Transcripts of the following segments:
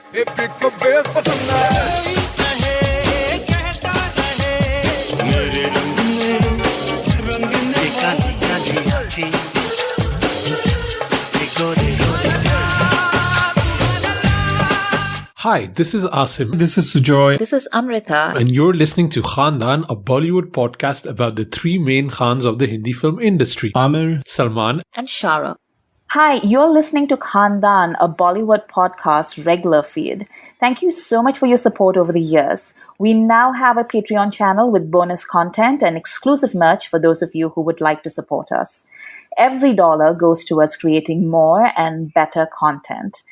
Hi, this is Asim. This is Sujoy. This is Amrita. And you're listening to Khandaan, a Bollywood podcast about the three main Khans of the Hindi film industry. Amir, Salman, And Shara. Hi, you're listening to Khandaan, a Bollywood podcast regular feed. Thank you so much for your support over the years. We now have a Patreon channel with bonus content and exclusive merch for those of you who would like to support us. Every dollar goes towards creating more and better content.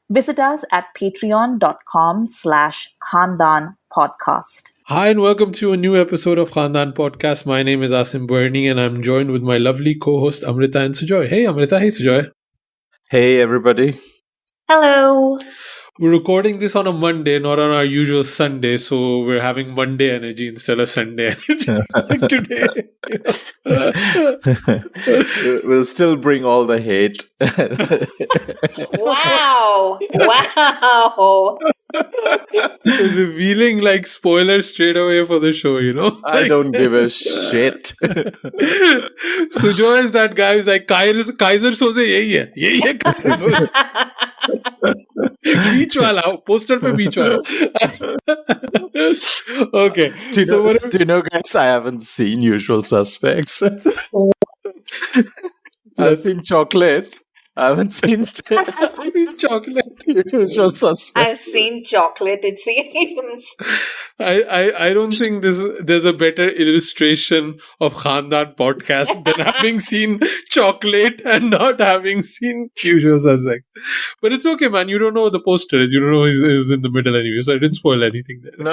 Visit us at patreon.com/Khandaan podcast. Hi and welcome to a new episode of Khandaan Podcast. My name is Asim Abbasi and I'm joined with my lovely co-host Amrita and Sujoy. Hey Amrita, hey Sujoy. Hey everybody. Hello. We're recording this on a Monday, not on our usual Sunday, so we're having Monday energy instead of Sunday energy today. We'll still bring all the hate. Wow. Wow. Revealing like spoilers straight away for the show, you know? I don't give a shit. Sujoy is that guy who's like, Kaiser Soze yahi hai. Yahi hai Kaiser Soze. Beach wala, poster pe beach wala. Okay. Do you know, guys, I haven't seen Usual Suspects. I've seen Chocolate. I haven't seen Chocolate. Usual Suspects. I've seen Chocolate, it seems. I don't think there's a better illustration of Khandaan podcast than having seen Chocolate and not having seen Usual Suspects. But it's okay, man. You don't know what the poster is. You don't know who's in the middle anyway, so I didn't spoil anything there. No,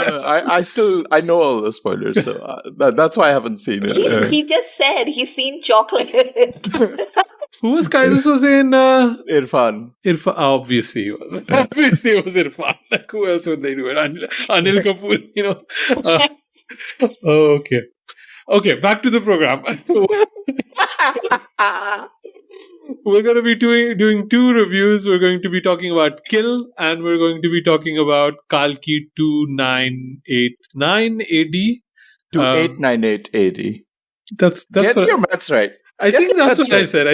I know all the spoilers, so that's why I haven't seen it. He just said he's seen Chocolate. Who was Kaiser Soze in Irfan. Irfan? Obviously he was. Obviously it was Irfan. Like, who else would they do it? Anil Kapoor, you know. Okay. Okay, back to the program. We're going to be doing two reviews. We're going to be talking about Kill and we're going to be talking about Kalki 2989 AD. 2898 AD. That's Get what your maths right. I think that's what I said.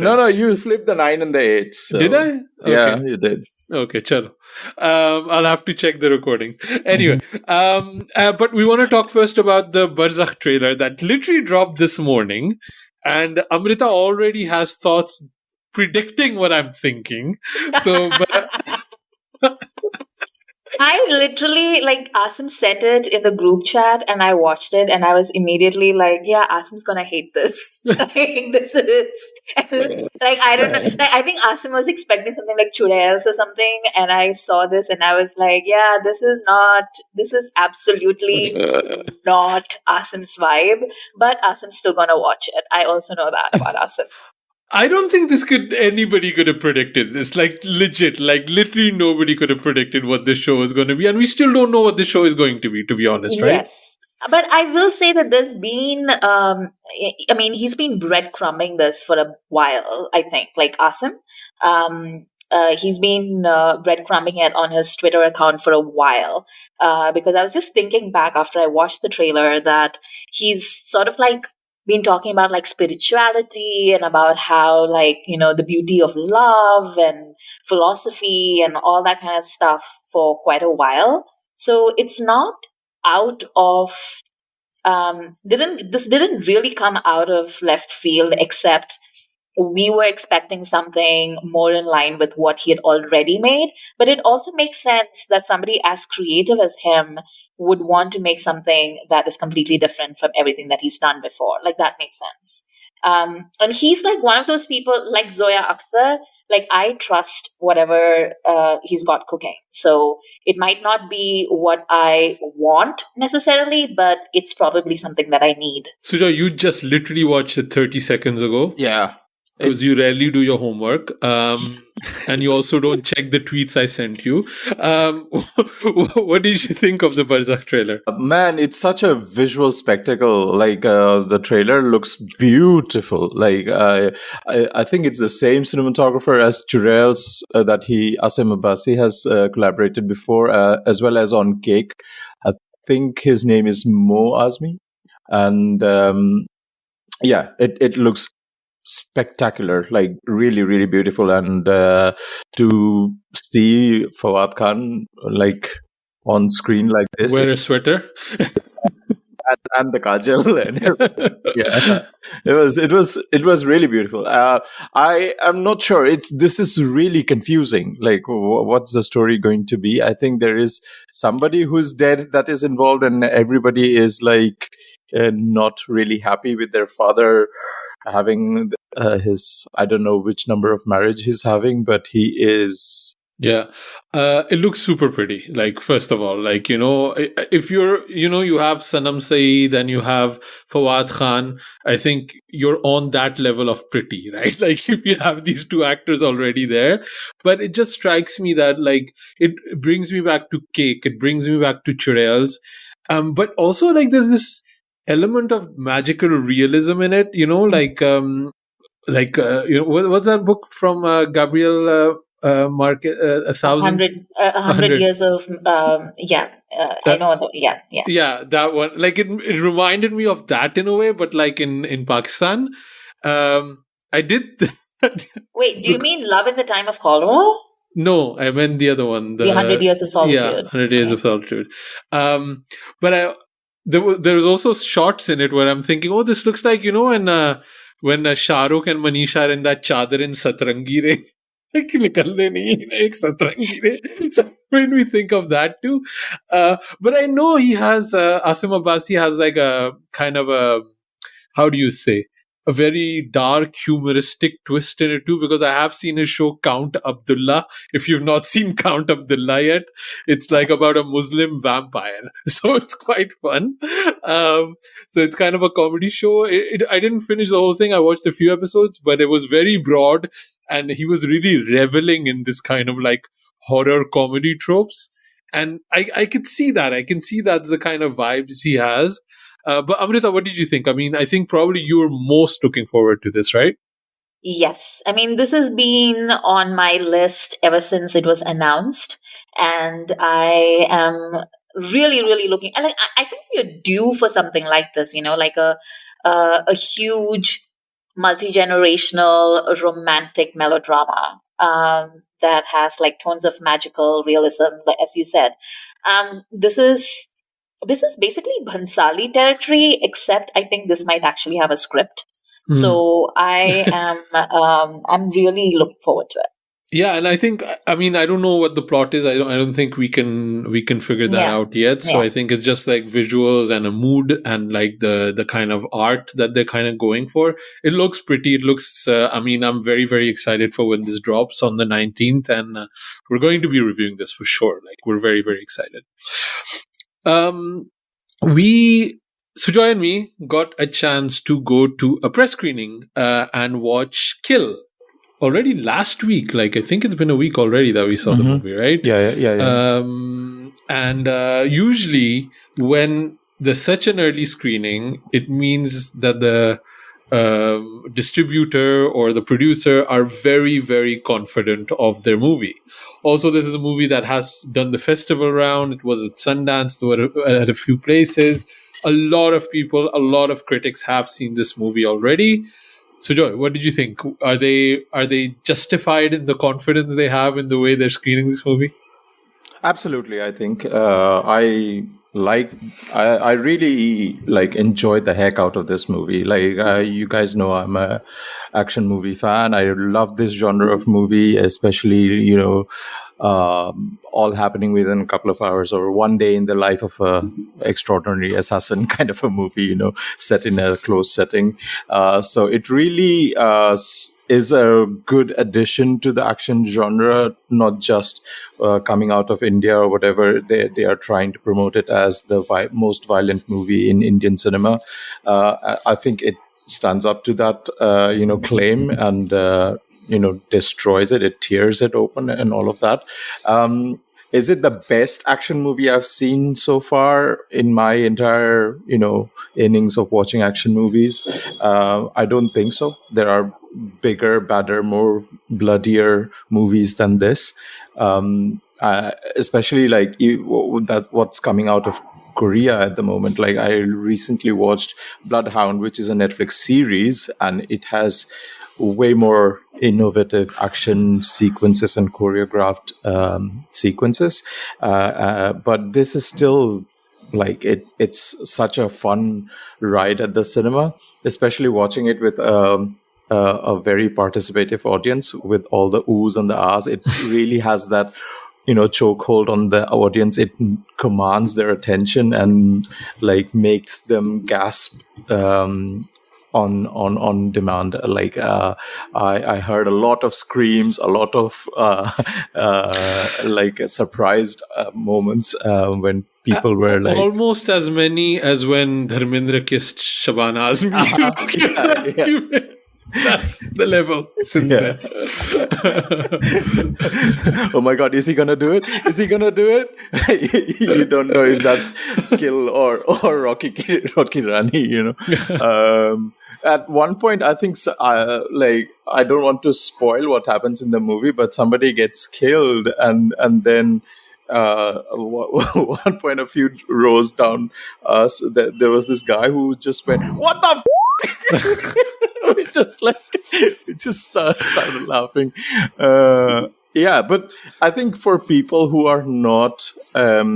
No, you flipped the 9 and the 8. So. Did I? Okay. Yeah, you did. Okay, chalo. I'll have to check the recordings. Anyway, but we want to talk first about the Barzakh trailer that literally dropped this morning. And Amrita already has thoughts predicting what I'm thinking. So, I literally, Asim sent it in the group chat and I watched it and I was immediately like, yeah, Asim's gonna hate this. This is, I don't know. I think Asim was expecting something like Churails or something and I saw this and I was like, yeah, this is absolutely not Asim's vibe, but Asim's still gonna watch it. I also know that about Asim. I don't think anybody could have predicted this. Like, legit, literally nobody could have predicted what this show is going to be. And we still don't know what the show is going to be honest, right? Yes. But I will say that there's been, he's been breadcrumbing this for a while, I think, like Asim. He's been breadcrumbing it on his Twitter account for a while. Because I was just thinking back after I watched the trailer that he's sort of been talking about spirituality and about how the beauty of love and philosophy and all that kind of stuff for quite a while. So it's not out of this didn't really come out of left field, except we were expecting something more in line with what he had already made. But it also makes sense that somebody as creative as him would want to make something that is completely different from everything that he's done before. That makes sense. And he's one of those people, like Zoya Akhtar, I trust whatever he's got cooking. So it might not be what I want necessarily, but it's probably something that I need. Sujoy, you just literally watched it 30 seconds ago. Yeah. Because you rarely do your homework. And you also don't check the tweets I sent you. What did you think of the Barzakh trailer? Man, it's such a visual spectacle. Like the trailer looks beautiful. Like I think it's the same cinematographer as Jurel's that Asim Abbasi has collaborated before, as well as on Cake. I think his name is Mo Azmi, and yeah, it looks spectacular, like really, really beautiful. And to see Fawad Khan like on screen like this, Wear a sweater. and the kajal and everything. Yeah, it was really beautiful. I am not sure. This is really confusing. Like, what's the story going to be? I think there is somebody who's dead that is involved, and everybody is like not really happy with their father having his, I don't know which number of marriage he's having, but he is. Yeah. It looks super pretty. Like, first of all, like, if you have Sanam Saeed and you have Fawad Khan, I think you're on that level of pretty, right? Like, if you have these two actors already there. But it just strikes me that, like, it brings me back to Cake. It brings me back to Churels. But also, like, there's this element of magical realism in it, what's that book from Gabriel Market, a thousand, 100 years of I know yeah, that one. Like it reminded me of that in a way, but like in Pakistan, I did. Wait, do you mean Love in the Time of Cholera? No, I meant the other one. The 100 Years of Solitude. Yeah, 100 Years of Solitude. But there's also shots in it where I'm thinking, oh, this looks like, when Shah Rukh and Manisha are in that chadar in Satrangi Re. Like, nikalne nahi, ek Satrangi Re. So when we think of that too. But I know he has, Asim Abbasi has like a kind of a, how do you say, a very dark humoristic twist in it too, because I have seen his show Count Abdullah. If you've not seen Count Abdullah yet, it's like about a Muslim vampire. So it's quite fun. So it's kind of a comedy show. I didn't finish the whole thing. I watched a few episodes, but it was very broad and he was really reveling in this kind of like horror comedy tropes. And I could see that. I can see that's the kind of vibes he has. But Amrita, what did you think? I mean, I think probably you were most looking forward to this, right? Yes. I mean, this has been on my list ever since it was announced. And I am really, really looking. And I think we're due for something like this, like a huge multi-generational romantic melodrama that has like tones of magical realism, as you said. This is basically Bhansali territory, except I think this might actually have a script. So I'm really looking forward to it. Yeah, and I think, I mean, I don't know what the plot is. I don't think we can figure that out yet. So I think it's just like visuals and a mood and like the kind of art that they're kind of going for. It looks pretty. It looks, I'm very, very excited for when this drops on the 19th, and we're going to be reviewing this for sure. Like, we're very, very excited. Sujoy and me got a chance to go to a press screening and watch Kill already last week. Like, I think it's been a week already that we saw the movie, right? Yeah. And usually when there's such an early screening, it means that the distributor or the producer are very, very confident of their movie. Also, this is a movie that has done the festival round. It was at Sundance, at a few places. A lot of people, a lot of critics have seen this movie already. So, Joy, what did you think? Are they justified in the confidence they have in the way they're screening this movie? Absolutely, I think I really like enjoyed the heck out of this movie. Like you guys know, I'm a action movie fan. I love this genre of movie, especially all happening within a couple of hours or one day in the life of a extraordinary assassin kind of a movie, set in a closed setting. So it really is a good addition to the action genre, not just coming out of India or whatever. They are trying to promote it as the most violent movie in Indian cinema. I think it stands up to that, claim, and destroys it. It tears it open and all of that. Is it the best action movie I've seen so far in my entire, innings of watching action movies? I don't think so. There are bigger, badder, more bloodier movies than this. Especially like what's coming out of Korea at the moment. Like I recently watched Bloodhound, which is a Netflix series, and it has way more innovative action sequences and choreographed sequences. But this is still like it's such a fun ride at the cinema, especially watching it with a very participative audience with all the oohs and the ahs. It really has that chokehold on the audience. It commands their attention and like makes them gasp on demand. Like I heard a lot of screams, a lot of like surprised moments when people were like almost as many as when Dharmendra kissed Shabana's yeah. That's the level since then. Oh my God, is he gonna do it? Is he gonna do it? You don't know if that's Kill or Rocky Rani. At one point, I think like I don't want to spoil what happens in the movie, but somebody gets killed, and then. One point, a few rows down us, there was this guy who just went, "What the?" We just started laughing. Yeah, but I think for people who are not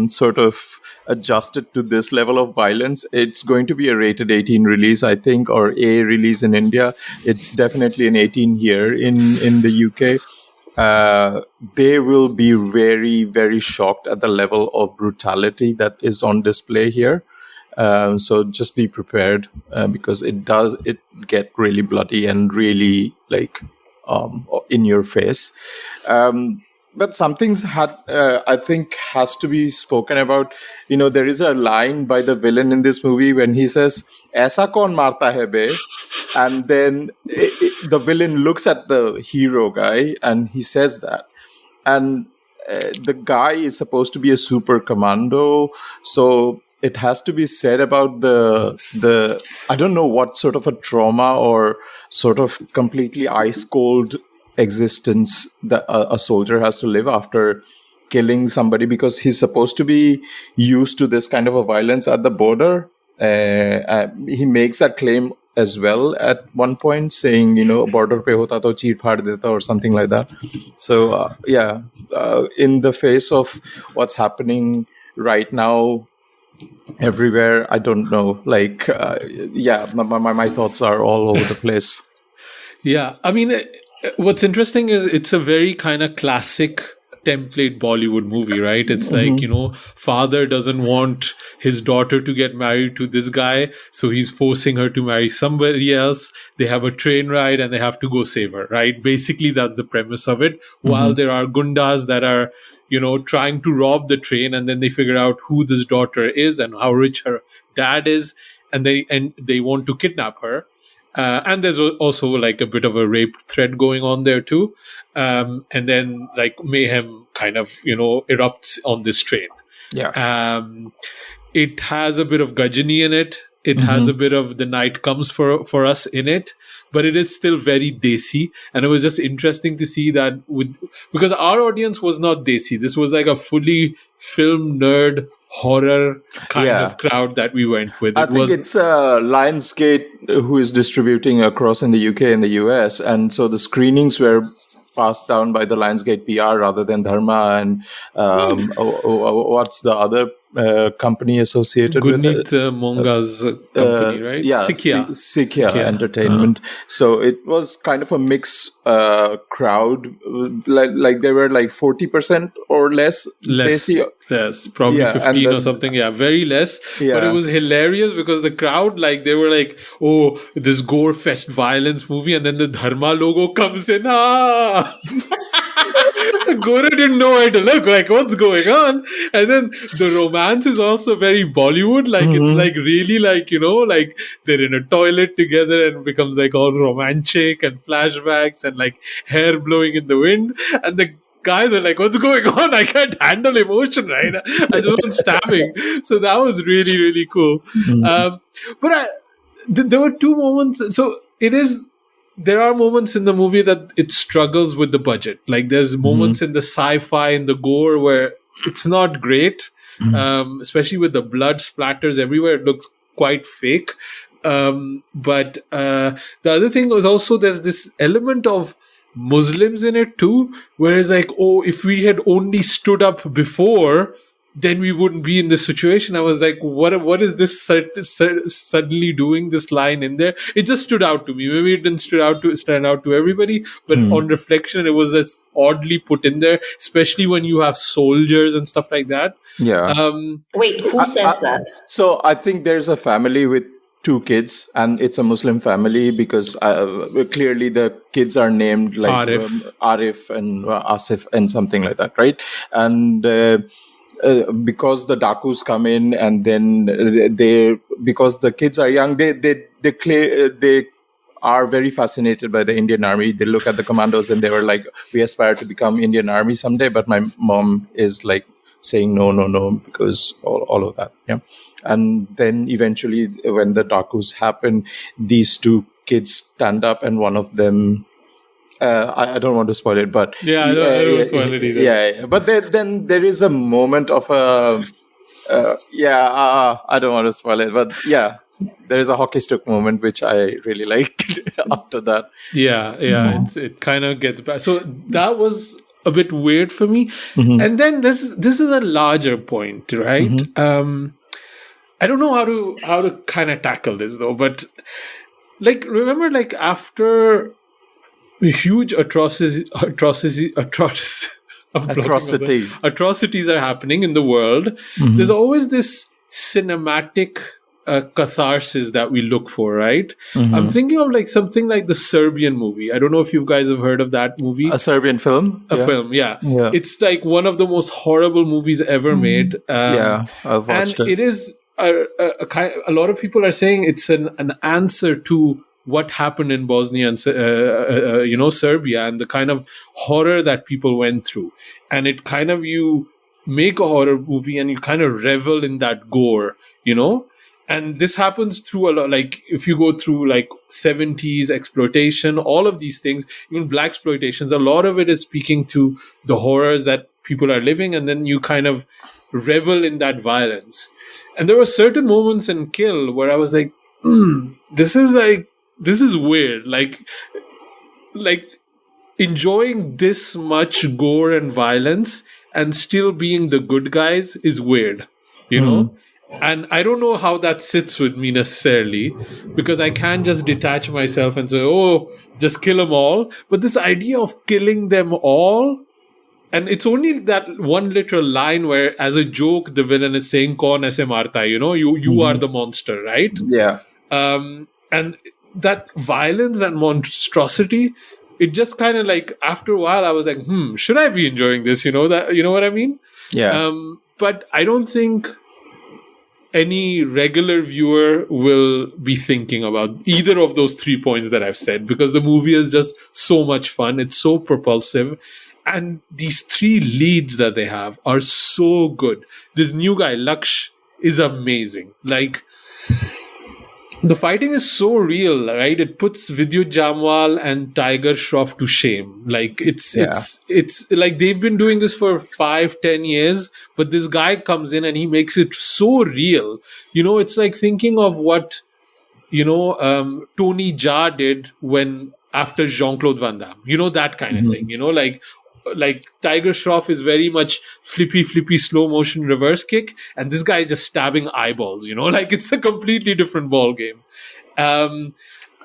sort of adjusted to this level of violence, it's going to be a rated 18 release, I think, or A release in India. It's definitely an 18 here in the UK. They will be very, very shocked at the level of brutality that is on display here. So just be prepared because it get really bloody and really like in your face. But some things I think has to be spoken about. There is a line by the villain in this movie when he says, "Aisa kaun marta hai be?" And then the villain looks at the hero guy and he says that. And the guy is supposed to be a super commando. So it has to be said about the I don't know what sort of a trauma or sort of completely ice cold existence that a soldier has to live after killing somebody, because he's supposed to be used to this kind of a violence at the border. He makes that claim as well at one point, saying, border pe hota to cheer phad deta or something like that. So in the face of what's happening right now everywhere, I don't know, like my thoughts are all over the place. Yeah, I mean, what's interesting is it's a very kind of classic template Bollywood movie, right? It's like, father doesn't want his daughter to get married to this guy, so he's forcing her to marry somebody else. They have a train ride and they have to go save her, right? Basically, that's the premise of it. While there are gundas that are, trying to rob the train, and then they figure out who this daughter is and how rich her dad is, and they want to kidnap her. And there's also like a bit of a rape thread going on there too. And then like mayhem kind of, erupts on this train. Yeah. It has a bit of Gajani in it. It has a bit of The Night Comes for Us in it, but it is still very desi. And it was just interesting to see that because our audience was not desi. This was like a fully film nerd horror kind of crowd that we went with. I think it's Lionsgate who is distributing across in the UK and the US. And so the screenings were passed down by the Lionsgate PR rather than Dharma and what's the other company associated with it? Monga's company, right? Yeah, Sikya Entertainment. So it was kind of a mixed crowd. Like there were like 40% or less. Yes, probably 15 or something. Yeah, very less. Yeah. But it was hilarious because the crowd, like, they were like, "Oh, this gore fest violence movie," and then the Dharma logo comes in. Gora didn't know where to look, like, what's going on? And then the romance is also very Bollywood, like, it's like really like, like they're in a toilet together and it becomes like all romantic and flashbacks and like hair blowing in the wind. And the guys are like, what's going on? I can't handle emotion, right? I just want stabbing. So that was really, really cool. But there were two moments. So there are moments in the movie that it struggles with the budget. Like there's moments in the sci-fi and the gore where it's not great, especially with the blood splatters everywhere. It looks quite fake. But the other thing was also there's this element of Muslims in it too, whereas like, oh, if we had only stood up before, then we wouldn't be in this situation. I was like, what is this suddenly doing this line in there? It just stood out to me. Maybe it didn't stand out to everybody, but on reflection, it was just oddly put in there, especially when you have soldiers and stuff like that. Yeah. Wait, who says that? So I think there's a family with 2 kids, and it's a Muslim family because clearly the kids are named like Arif and Asif and something like that, right? And because the Dakus come in, and then because the kids are young, they are very fascinated by the Indian Army. They look at the commandos and they were like, we aspire to become Indian Army someday. But my mom is like saying no, because all of that. Yeah. And then eventually when the Dakus happen, these 2 kids stand up, and one of them, I don't want to spoil it, but I don't spoil it either. Yeah. But then there is a moment of I don't want to spoil it, but yeah, there is a hockey stick moment which I really liked after that. It kind of gets back. So that was a bit weird for me. And then this is a larger point, right? I don't know how to kind of tackle this though, but like remember, like after huge atrocities are happening in the world, there's always this cinematic catharsis that we look for, right? I'm thinking of like something like the Serbian movie. I don't know if you guys have heard of that movie. A Serbian film? Film, yeah. It's like one of the most horrible movies ever made. I've watched it. It is a lot of people are saying it's an answer to what happened in Bosnia and Serbia, and the kind of horror that people went through. And it kind of, you make a horror movie and you kind of revel in that gore, and this happens through a lot. Like if you go through like 70s exploitation, all of these things, even black exploitations, a lot of it is speaking to the horrors that people are living, and then you kind of revel in that violence. And there were certain moments in Kill where I was like, this is weird. Like enjoying this much gore and violence and still being the good guys is weird, know? And I don't know how that sits with me necessarily, because I can't just detach myself and say, oh, just kill them all. But this idea of killing them all, and it's only that one literal line where, as a joke, the villain is saying, "Kaun aise marta hai?" You are the monster, right? Yeah. And that violence, that monstrosity, it just kind of like, after a while, I was like, should I be enjoying this? You know what I mean? Yeah. But I don't think any regular viewer will be thinking about either of those 3 points that I've said, because the movie is just so much fun. It's so propulsive. And these 3 leads that they have are so good. This new guy, Laksh, is amazing. Like, the fighting is so real, right? It puts Vidyut Jamwal and Tiger Shroff to shame. Like it's like they've been doing this for 5-10 years, but this guy comes in and he makes it so real. It's like thinking of what Tony Jaa did after Jean-Claude Van Damme. That kind of thing. Like Tiger Shroff is very much flippy slow motion reverse kick, and this guy just stabbing eyeballs, like it's a completely different ball game.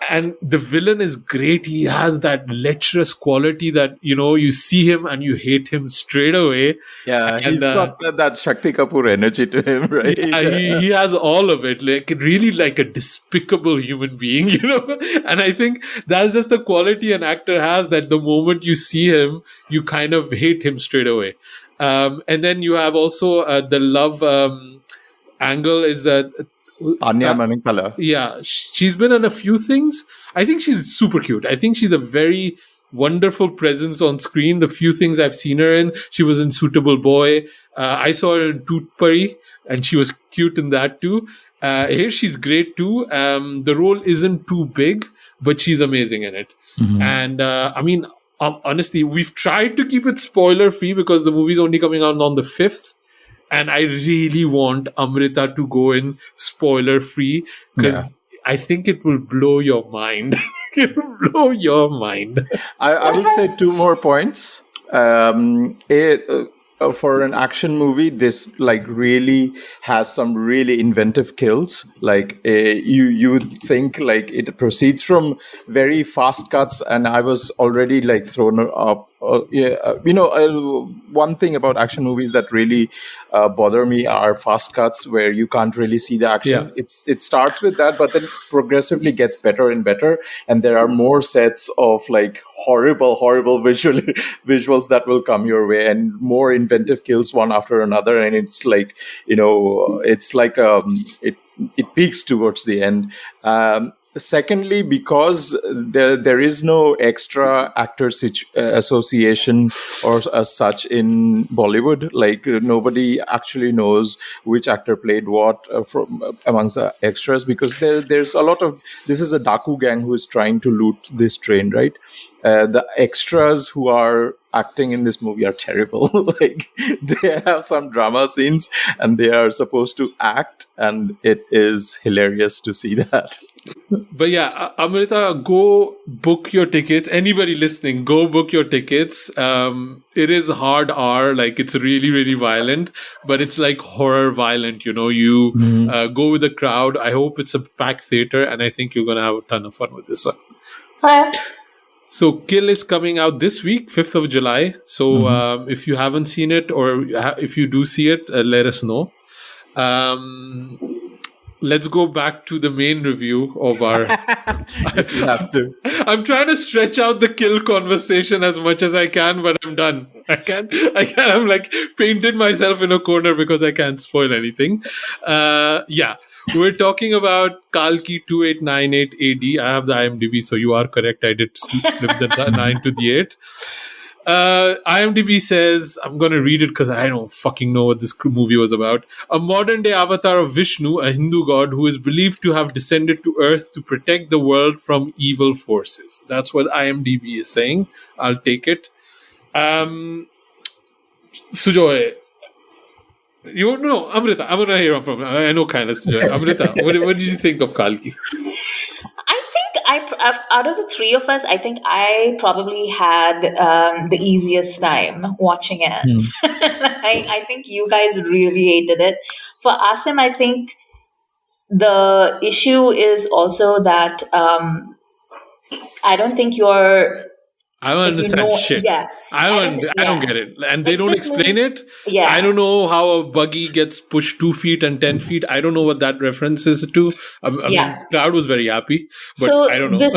And the villain is great. He has that lecherous quality that, you see him and you hate him straight away. Yeah, And he's got that Shakti Kapoor energy to him, yeah, right? he has all of it, like really like a despicable human being, And I think that's just the quality an actor has, that the moment you see him, you kind of hate him straight away. And then you have also the love angle is that. Anya Manikala. Yeah, she's been in a few things. I think she's super cute. I think she's a very wonderful presence on screen. The few things I've seen her in, she was in Suitable Boy. I saw her in Toot Pari, and she was cute in that too. Here she's great too. The role isn't too big, but she's amazing in it. And I mean, honestly, we've tried to keep it spoiler free because the movie's only coming out on the 5th. And I really want Amrita to go in spoiler free, because I think it will blow your mind. It will blow your mind. I will say two more points. For an action movie, this like really has some really inventive kills. Like you would think like it proceeds from very fast cuts, and I was already like thrown up. One thing about action movies that really bother me are fast cuts where you can't really see the action. Yeah. It starts with that, but then progressively gets better and better, and there are more sets of like horrible visuals that will come your way, and more inventive kills one after another, and it's like it's like it peaks towards the end. Secondly, because there is no extra actor association or as such in Bollywood, like nobody actually knows which actor played what from amongst the extras, because there's a lot of, this is a Daku gang who is trying to loot this train, right? The extras who are acting in this movie are terrible. Like they have some drama scenes and they are supposed to act, and it is hilarious to see that. But yeah, Amrita, go book your tickets. Anybody listening, go book your tickets. It is hard R, like it's really, really violent, but it's like horror violent. You go with the crowd. I hope it's a packed theater, and I think you're gonna have a ton of fun with this one. So Kill is coming out this week, 5th of July. So if you haven't seen it, or if you do see it, let us know. Let's go back to the main review of our. If you have to. I'm trying to stretch out the Kill conversation as much as I can, but I'm done. I can't. I'm like painted myself in a corner because I can't spoil anything. We're talking about Kalki 2898 AD. I have the IMDb, so you are correct. I did flip the 9 to the 8. IMDb says, I'm going to read it because I don't fucking know what this movie was about. A modern day avatar of Vishnu, a Hindu god who is believed to have descended to Earth to protect the world from evil forces. That's what IMDb is saying. I'll take it. Sujoy. Amrita, I'm going to hear from. I know kind of Sujoy. Amrita, what did you think of Kalki? Out of the three of us, I think I probably had the easiest time watching it. I think you guys really hated it. For Asim, I think the issue is also that I don't think you're. I don't understand shit. Yeah, I don't get it. And they don't explain it. Yeah. I don't know how a buggy gets pushed 2 feet and 10 feet. I don't know what that reference is to. I mean, crowd was very happy, but so I don't know. This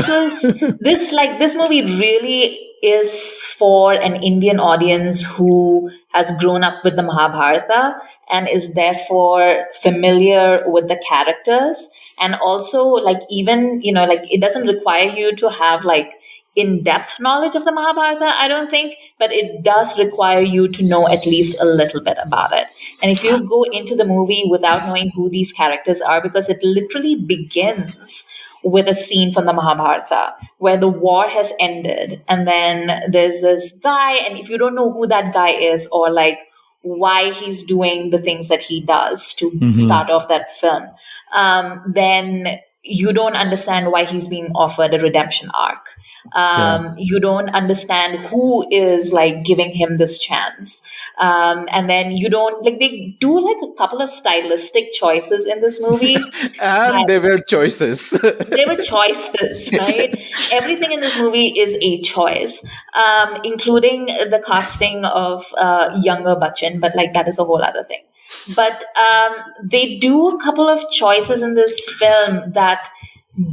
movie really is for an Indian audience who has grown up with the Mahabharata and is therefore familiar with the characters. And also, like, even, it doesn't require you to have like in-depth knowledge of the Mahabharata, I don't think, but it does require you to know at least a little bit about it. And if you go into the movie without knowing who these characters are, because it literally begins with a scene from the Mahabharata where the war has ended, and then there's this guy, and if you don't know who that guy is or like why he's doing the things that he does to start off that film, then you don't understand why he's being offered a redemption arc. You don't understand who is like giving him this chance. And then you don't like, they do like a couple of stylistic choices in this movie And that there were choices. they were choices, right? Everything in this movie is a choice, including the casting of younger Bachchan, but like that is a whole other thing. But they do a couple of choices in this film that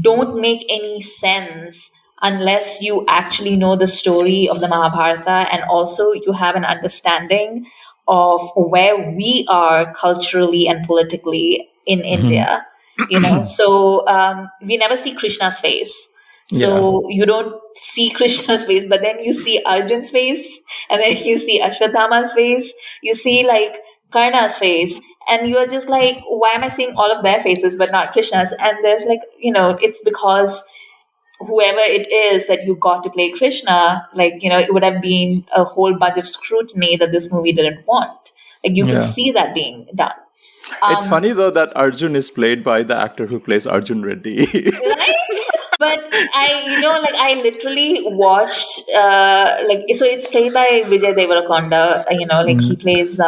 don't make any sense unless you actually know the story of the Mahabharata, and also you have an understanding of where we are culturally and politically in India. So we never see Krishna's face. Yeah. So you don't see Krishna's face, but then you see Arjun's face, and then you see Ashwatthama's face, you see like Karna's face, and you are just like, why am I seeing all of their faces but not Krishna's? And there's like, it's because whoever it is that you got to play Krishna, like, it would have been a whole bunch of scrutiny that this movie didn't want. Like, you could Yeah. see that being done. It's funny though that Arjun is played by the actor who plays Arjun Reddy. Right? But I literally watched, so it's played by Vijay Deverakonda, like he plays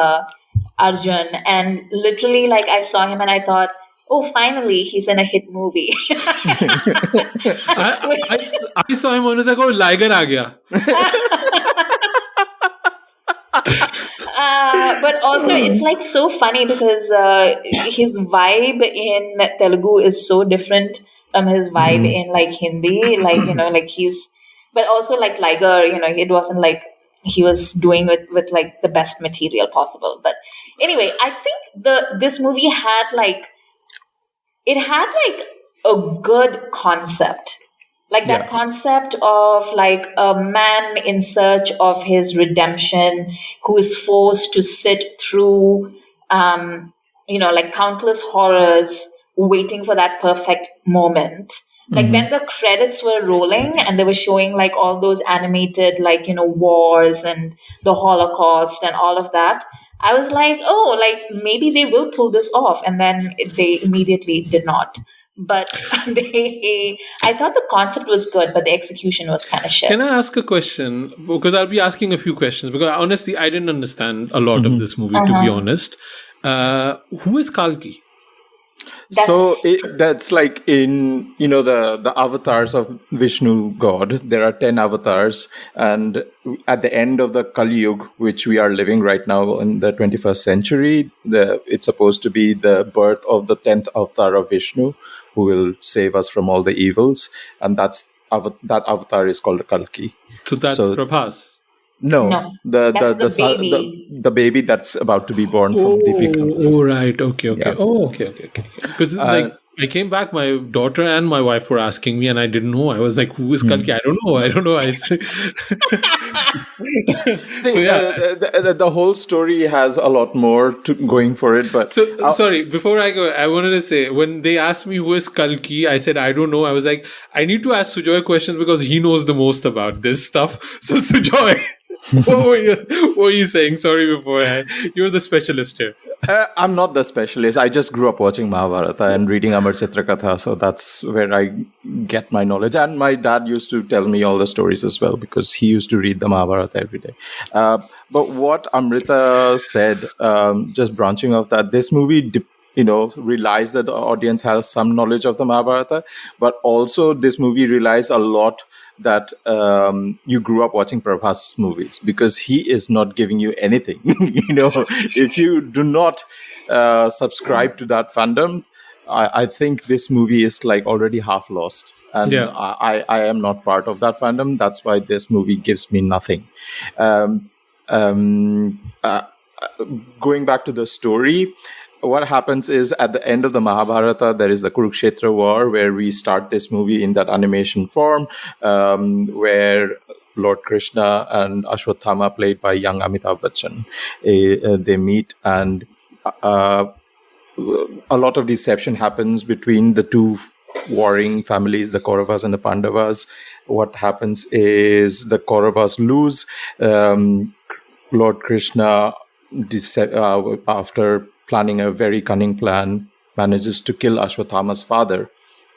Arjun, and literally, like, I saw him and I thought, oh, finally, he's in a hit movie. I saw him and was like, oh, Liger aa gaya. But also, it's like so funny because his vibe in Telugu is so different from his vibe in like Hindi. Like, like but also like Liger, it wasn't like he was doing with like the best material possible. But anyway, I think this movie had like a good concept. Like that concept of like a man in search of his redemption who is forced to sit through, like countless horrors waiting for that perfect moment. Like when the credits were rolling and they were showing like all those animated, like, wars and the Holocaust and all of that, I was like, oh, like maybe they will pull this off. And then they immediately did not. But I thought the concept was good, but the execution was kind of shit. Can I ask a question? Because I'll be asking a few questions. Because honestly, I didn't understand a lot of this movie, to be honest. Who is Kalki? That's like in, the avatars of Vishnu God. There are 10 avatars. And at the end of the Kali Yuga, which we are living right now in the 21st century, it's supposed to be the birth of the 10th avatar of Vishnu, who will save us from all the evils. And that avatar is called Kalki. So that's Prabhas. No, that's the baby. The baby that's about to be born from Deepika. Oh, right. Okay. Yeah. Oh, okay. Because like I came back, my daughter and my wife were asking me, and I didn't know. I was like, "Who is Kalki?" I don't know. I say. The whole story has a lot more going for it. But sorry, before I go, I wanted to say, when they asked me who is Kalki, I said I don't know. I was like, I need to ask Sujoy questions because he knows the most about this stuff. So Sujoy, what were you saying? Sorry, you're the specialist here. I'm not the specialist. I just grew up watching Mahabharata and reading Amar Chitra Katha, so that's where I get my knowledge. And my dad used to tell me all the stories as well because he used to read the Mahabharata every day. But what Amrita said, just branching off that, this movie relies that the audience has some knowledge of the Mahabharata, but also this movie relies a lot that you grew up watching Prabhas movies, because he is not giving you anything. If you do not subscribe to that fandom, I think this movie is like already half lost. And I am not part of that fandom. That's why this movie gives me nothing. Going back to the story, what happens is at the end of the Mahabharata, there is the Kurukshetra war, where we start this movie in that animation form, where Lord Krishna and Ashwatthama, played by young Amitabh Bachchan, they meet, and a lot of deception happens between the two warring families, the Kauravas and the Pandavas. What happens is the Kauravas lose. Lord Krishna, after planning a very cunning plan, manages to kill Ashwatthama's father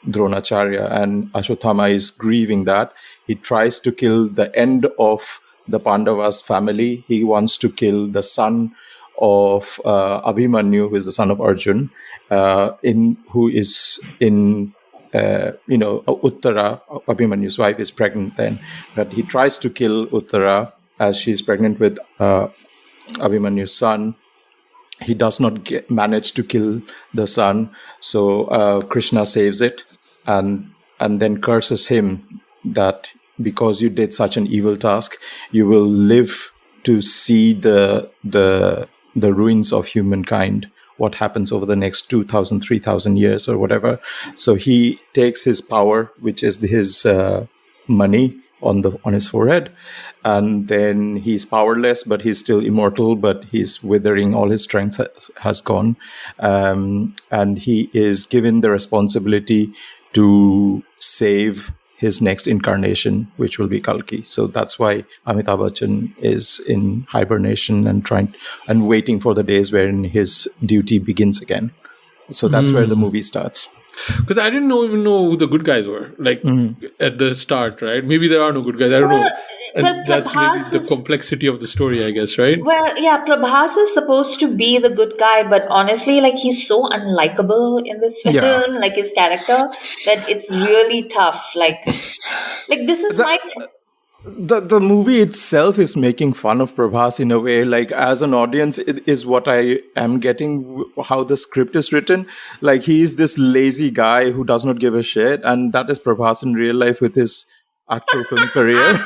Dronacharya, and Ashwatthama is grieving that. He tries to kill the end of the Pandavas family. He wants to kill the son of Abhimanyu, who is the son of Arjun, who is in Uttara. Abhimanyu's wife is pregnant then, but he tries to kill Uttara as she's pregnant with Abhimanyu's son. He does not manage to kill the son, so Krishna saves it, and then curses him that because you did such an evil task, you will live to see the ruins of humankind, what happens over the next 2,000, 3,000 years or whatever. So he takes his power, which is his money, on his forehead, and then he's powerless, but he's still immortal, but he's withering. All his strength has gone, and he is given the responsibility to save his next incarnation, which will be Kalki. So that's why Amitabh Bachchan is in hibernation and waiting for the days wherein his duty begins again. So that's where the movie starts. Because I didn't even know who the good guys were, like at the start, right? Maybe there are no good guys. I don't know. And that's maybe the complexity of the story, I guess, right? Well, yeah, Prabhas is supposed to be the good guy, but honestly, like he's so unlikable in this film, like his character, that it's really tough. Like this is my. The movie itself is making fun of Prabhas in a way. Like, as an audience, it is what I am getting, how the script is written. Like, he is this lazy guy who does not give a shit, and that is Prabhas in real life with his actual film career.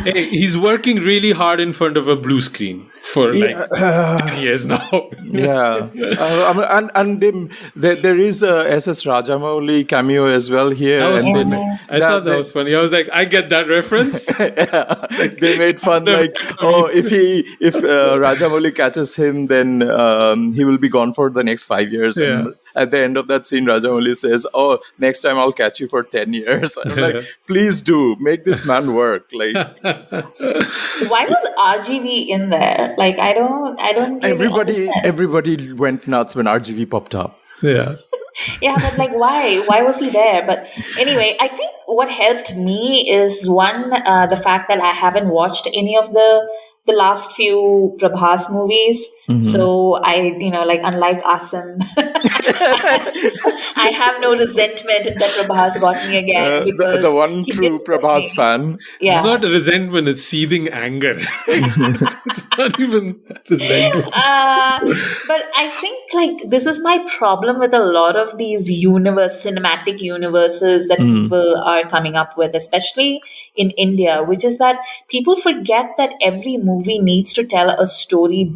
Hey, he's working really hard in front of a blue screen for like 10 years now. And there is a SS Rajamouli cameo as well here. I thought that was funny. I was like, I get that reference. They made fun like, if Rajamouli catches him, then he will be gone for the next 5 years. Yeah. And at the end of that scene, Rajamouli says, "Oh, next time I'll catch you for 10 years." And I'm like, please do make this man work. Like, why was RGV in there? Like, I don't. Really everybody went nuts when RGV popped up. Yeah. Yeah, but like, why? Why was he there? But anyway, I think what helped me is one, the fact that I haven't watched any of the last few Prabhas movies. So I, like, unlike Asim, I have no resentment that Prabhas got me again. Because the one true Prabhas fan. Yeah. It's not resentment, it's seething anger. It's not even resentment. But I think, like, this is my problem with a lot of these cinematic universes that people are coming up with, especially in India, which is that people forget that every movie needs to tell a story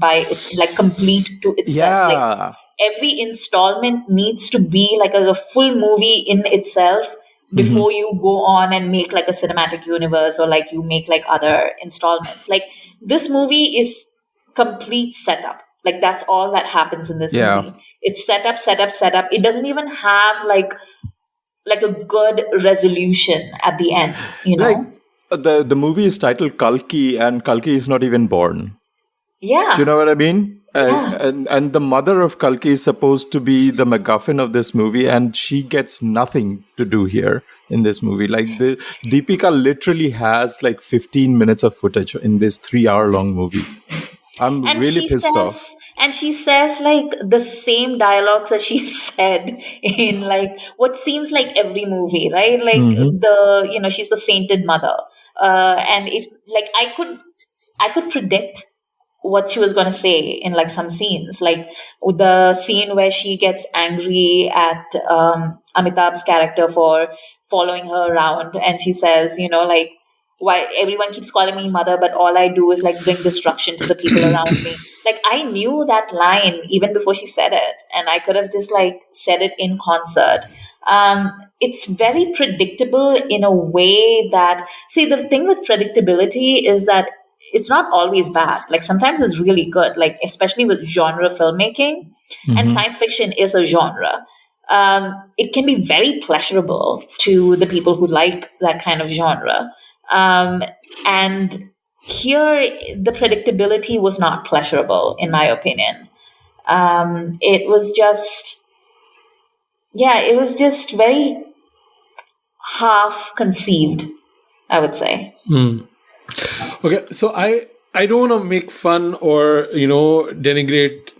like complete to itself. Like, every installment needs to be like a full movie in itself before you go on and make like a cinematic universe, or like you make like other installments. Like, this movie is complete setup. Like, that's all that happens in this movie. It's setup, setup, setup. It doesn't even have like a good resolution at the end, Like, the movie is titled Kalki, and Kalki is not even born. Yeah. Do you know what I mean? Yeah. And the mother of Kalki is supposed to be the MacGuffin of this movie, and she gets nothing to do here in this movie. Like, Deepika literally has like 15 minutes of footage in this 3-hour-long movie. I'm really pissed off. And she says like the same dialogues that she said in like what seems like every movie, right? Like she's the sainted mother. And it, like, I could predict what she was going to say in like some scenes, like the scene where she gets angry at Amitabh's character for following her around, and she says, like, why everyone keeps calling me mother, but all I do is like bring destruction to the people around me. Like, I knew that line even before she said it, and I could have just like said it in concert. It's very predictable in a way that, see, the thing with predictability is that it's not always bad. Like, sometimes it's really good, like especially with genre filmmaking, and science fiction is a genre. It can be very pleasurable to the people who like that kind of genre. And here, the predictability was not pleasurable, in my opinion. It was just, yeah, it was just very half conceived, I would say. Okay, so I don't want to make fun or denigrate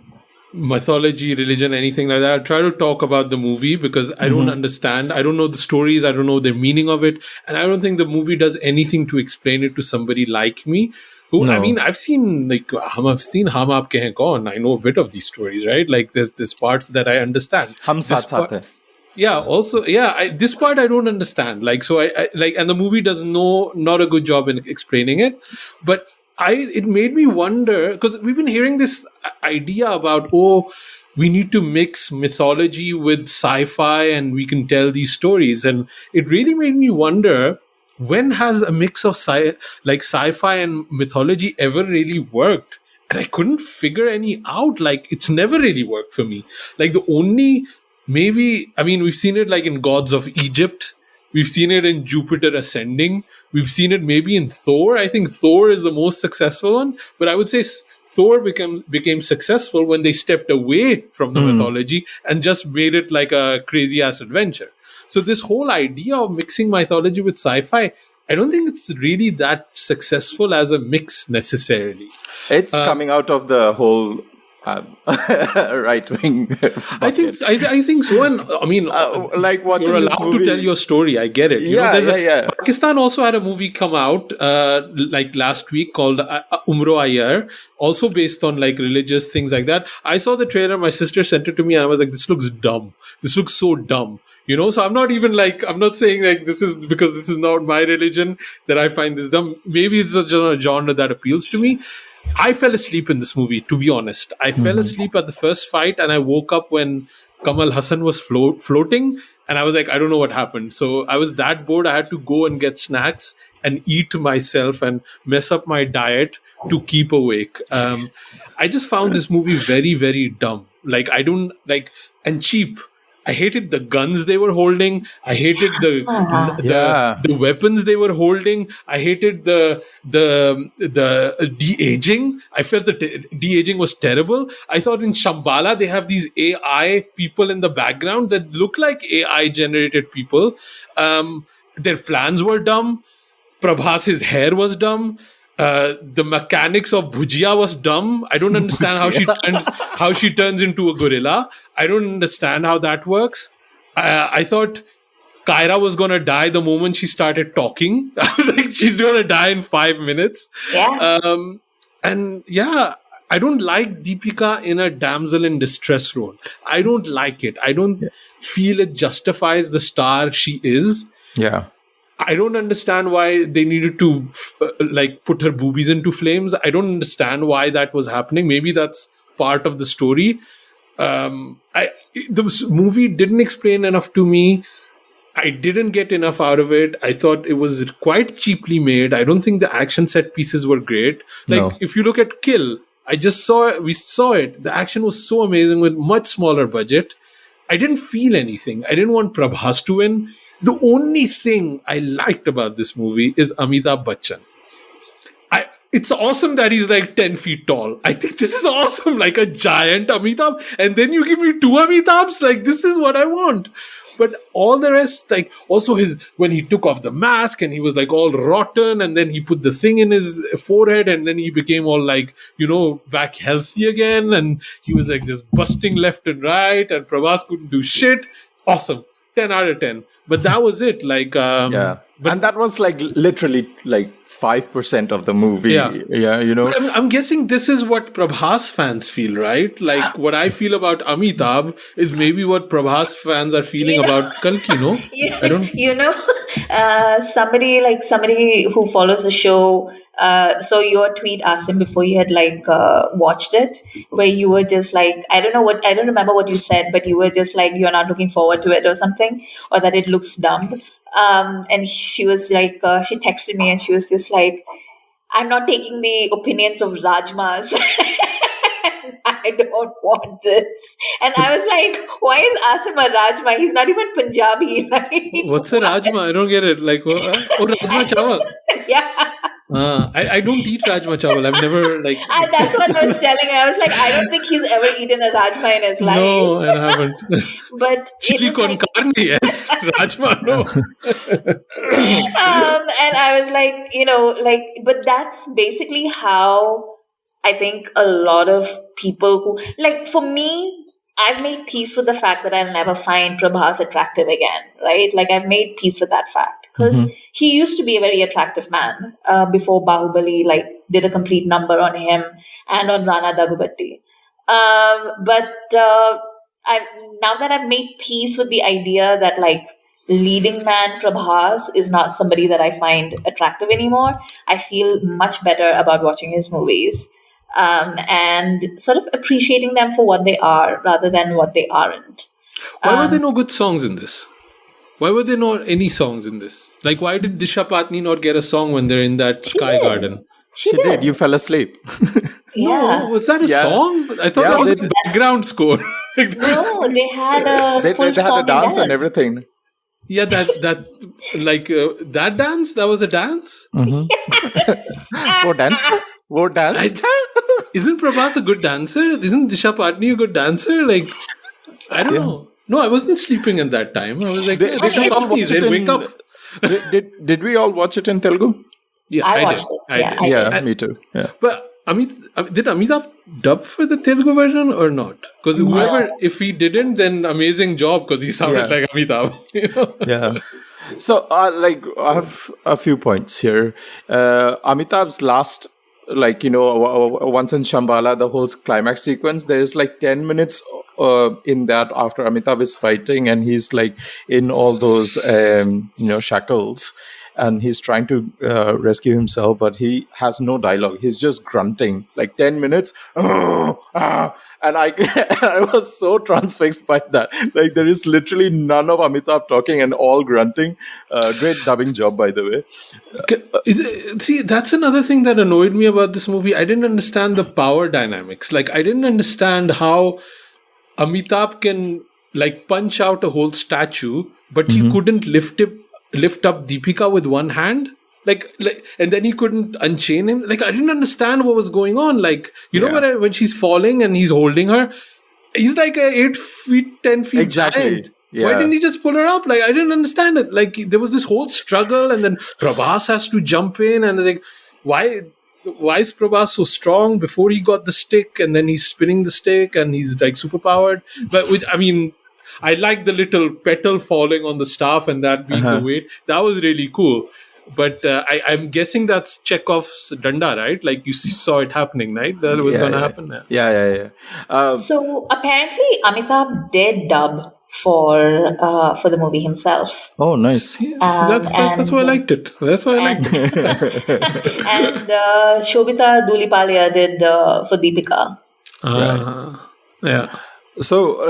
mythology, religion, anything like that. I'll try to talk about the movie because I don't understand. I don't know the stories. I don't know the meaning of it, and I don't think the movie does anything to explain it to somebody like me. Who I No. mean, I've seen I've seen Hum Aapke Hain Kaun. I know a bit of these stories, right? Like there's parts that I understand. Hum This saath part, saath hai. yeah, also, yeah, this part I don't understand, like, so I like, and the movie does not a good job in explaining it. But it made me wonder, because we've been hearing this idea about, oh, we need to mix mythology with sci-fi and we can tell these stories, and it really made me wonder, when has a mix of sci-fi and mythology ever really worked? And I couldn't figure any out. Like, it's never really worked for me. Like, the only, maybe, I mean, we've seen it like in Gods of Egypt. We've seen it in Jupiter Ascending. We've seen it maybe in Thor. I think Thor is the most successful one. But I would say Thor became successful when they stepped away from the mythology and just made it like a crazy ass adventure. So this whole idea of mixing mythology with sci-fi, I don't think it's really that successful as a mix necessarily. It's coming out of the whole right wing bucket. I think so. And I mean, Like watching you're this allowed movie. to tell your story. I get it. Yeah, yeah. Pakistan also had a movie come out like last week called Umro Ayar, also based on like religious things like that. I saw the trailer. My sister sent it to me, and I was like, "This looks dumb. This looks so dumb." So I'm not even like, I'm not saying like this is because this is not my religion that I find this dumb. Maybe it's a genre that appeals to me. I fell asleep in this movie, to be honest. I fell asleep at the first fight, and I woke up when Kamal Hassan was floating, and I was like, I don't know what happened. So I was that bored, I had to go and get snacks and eat myself and mess up my diet to keep awake. I just found this movie very, very dumb. Like, I don't like, and cheap. I hated the guns they were holding. I hated Yeah. the weapons they were holding. I hated the de-aging. I felt that de-aging was terrible. I thought in Shambhala they have these AI people in the background that look like AI generated people. Their plans were dumb. Prabhas's hair was dumb. The mechanics of Bhujia was dumb. I don't understand how she turns into a gorilla. I don't understand how that works. I thought Kyra was gonna die the moment she started talking. I was like, she's gonna die in 5 minutes. Yeah. And yeah, I don't like Deepika in a damsel in distress role. I don't like it. I don't feel it justifies the star she is. Yeah. I don't understand why they needed to like put her boobies into flames. I don't understand why that was happening. Maybe that's part of the story. The movie didn't explain enough to me. I didn't get enough out of it. I thought it was quite cheaply made. I don't think the action set pieces were great. Like, No. if you look at Kill, we saw it. The action was so amazing with much smaller budget. I didn't feel anything. I didn't want Prabhas to win. The only thing I liked about this movie is Amitabh Bachchan. It's awesome that he's like 10 feet tall. I think this is awesome, like a giant Amitabh. And then you give me two Amitabhs, like, this is what I want. But all the rest, like, also when he took off the mask and he was like all rotten, and then he put the thing in his forehead, and then he became all like, back healthy again, and he was like just busting left and right, and Prabhas couldn't do shit. Awesome. 10 out of 10. But that was it. Like, Yeah. but And that was like literally like 5% of the movie. Yeah. Yeah, But I'm guessing this is what Prabhas fans feel, right? Like, what I feel about Amitabh is maybe what Prabhas fans are feeling about Kalki, no? I don't. Somebody who follows the show, saw your tweet, Asim, before you had watched it, where you were just like, I don't remember what you said, but you were just like, you're not looking forward to it or something, or that it looks dumb. And she was like, she texted me and she was just like, I'm not taking the opinions of Rajmas. I don't want this. And I was like, why is Asim a Rajma? He's not even Punjabi. Like, What's a Rajma? I don't get it. Like, oh, Rajma Chawal. yeah. I don't eat Rajma Chawal. I've never like. And that's what I was telling her. I was like, I don't think he's ever eaten a rajma in his life. No, I haven't. But it Chili was con like, carne, yes. Rajma, no. and I was like, but that's basically how I think a lot of people who, like, for me, I've made peace with the fact that I'll never find Prabhas attractive again, right? Like, I've made peace with that fact because he used to be a very attractive man before Bahubali, like, did a complete number on him and on Rana Daggubati. But I now that I've made peace with the idea that, like, leading man Prabhas is not somebody that I find attractive anymore, I feel much better about watching his movies and sort of appreciating them for what they are rather than what they aren't. Why were there no good songs in this? Why were there not any songs in this? Like, why did Disha Patani not get a song when they're in that She sky did. garden? She She did. did. You fell asleep. Yeah. No, was that a Yeah. song? I thought Yeah, that was they the did. background score. No, they had a They full had song a dance and dance. everything. Yeah, that dance. That was a dance. वो dance था? वो dance था? Isn't Prabhas a good dancer? Isn't Disha Patani a good dancer? Like, I don't know. No, I wasn't sleeping at that time. I was like, Did we all watch it they'll wake up. Did we all watch it in Telugu? Yeah, I I watched did. it. I Yeah, did. I Yeah, did. me too. Yeah. But did Amitabh dub for the Telugu version or not? Because whoever, if he didn't, then amazing job because he sounded Yeah. like Amitabh. You know? Yeah. So, I have a few points here. Amitabh's last, once in Shambhala, the whole climax sequence, there is like 10 minutes in that after Amitabh is fighting and he's like in all those, shackles. And he's trying to rescue himself, but he has no dialogue. He's just grunting like 10 minutes. And I was so transfixed by that. Like, there is literally none of Amitabh talking and all grunting. Great dubbing job, by the way. See, that's another thing that annoyed me about this movie. I didn't understand the power dynamics. Like, I didn't understand how Amitabh can like punch out a whole statue, but he couldn't lift up Deepika with one hand. Like, and then he couldn't unchain him. Like, I didn't understand what was going on. Like, when she's falling and he's holding her, he's like a 8 feet, 10 feet Exactly. giant. Yeah. Why didn't he just pull her up? Like, I didn't understand it. Like, there was this whole struggle, and then Prabhas has to jump in, and it's like, why is Prabhas so strong before he got the stick, and then he's spinning the stick, and he's like super powered. But I like the little petal falling on the staff and that being the weight. That was really cool. But I'm guessing that's Chekhov's danda, right? Like, you saw it happening, right? That was going to happen. Yeah. So apparently, Amitabh did dub for the movie himself. Oh, nice. That's why I liked it. That's why I liked it. And Shobhita Dhulipalia did for Deepika. Yeah. So,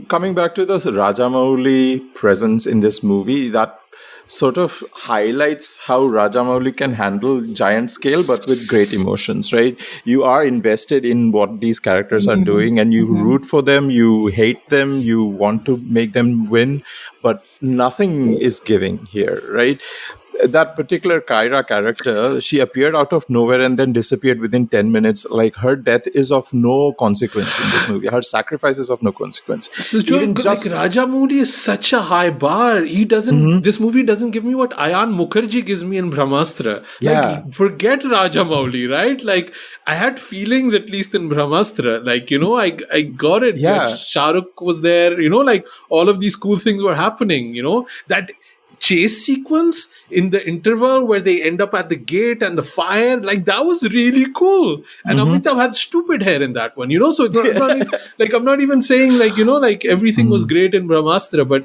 coming back to this Rajamouli presence in this movie, that sort of highlights how Rajamouli can handle giant scale, but with great emotions, right? You are invested in what these characters are doing, and you root for them, you hate them, you want to make them win, but nothing is giving here, right? That particular Kyra character, she appeared out of nowhere and then disappeared within 10 minutes. Like, her death is of no consequence in this movie. Her sacrifice is of no consequence. Rajamouli is such a high bar. He doesn't. This movie doesn't give me what Ayan Mukherjee gives me in Brahmastra. Yeah. Like, forget Rajamouli, right? Like, I had feelings at least in Brahmastra. Like, I got it. Yeah. Like, Shah Rukh was there. Like, all of these cool things were happening. That chase sequence in the interval where they end up at the gate and the fire, like, that was really cool. And Amitabh had stupid hair in that one, so it's I'm not even saying like everything was great in Brahmastra, but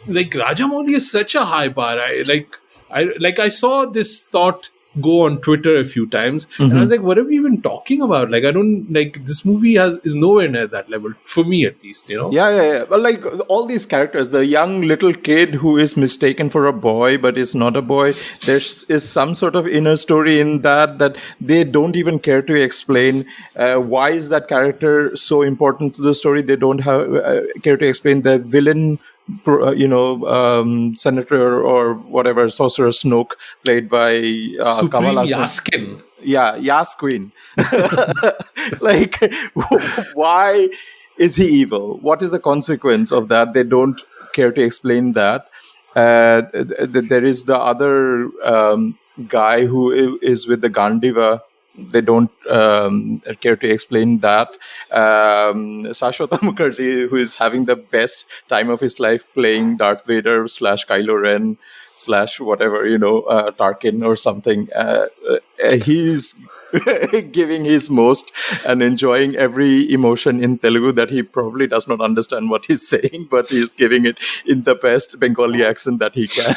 like Rajamouli is such a high bar. I saw this thought go on Twitter a few times, and I was like, what are we even talking about? Like, I don't like, this movie is nowhere near that level for me, at least. Yeah. Well, like, all these characters, the young little kid who is mistaken for a boy but is not a boy, there is some sort of inner story in that they don't even care to explain. Why is that character so important to the story? They don't have care to explain. The villain senator or whatever, Sorcerer Snoke, played by Kamal Supreme Hassan. Yaskin. Yeah, Yas Queen. Like, why is he evil? What is the consequence of that? They don't care to explain that. There is the other guy who is with the Gandiva. They don't care to explain that. Shashwata Mukherjee, who is having the best time of his life playing Darth Vader / Kylo Ren / whatever, Tarkin or something. He's giving his most and enjoying every emotion in Telugu that he probably does not understand what he's saying, but he's giving it in the best Bengali accent that he can.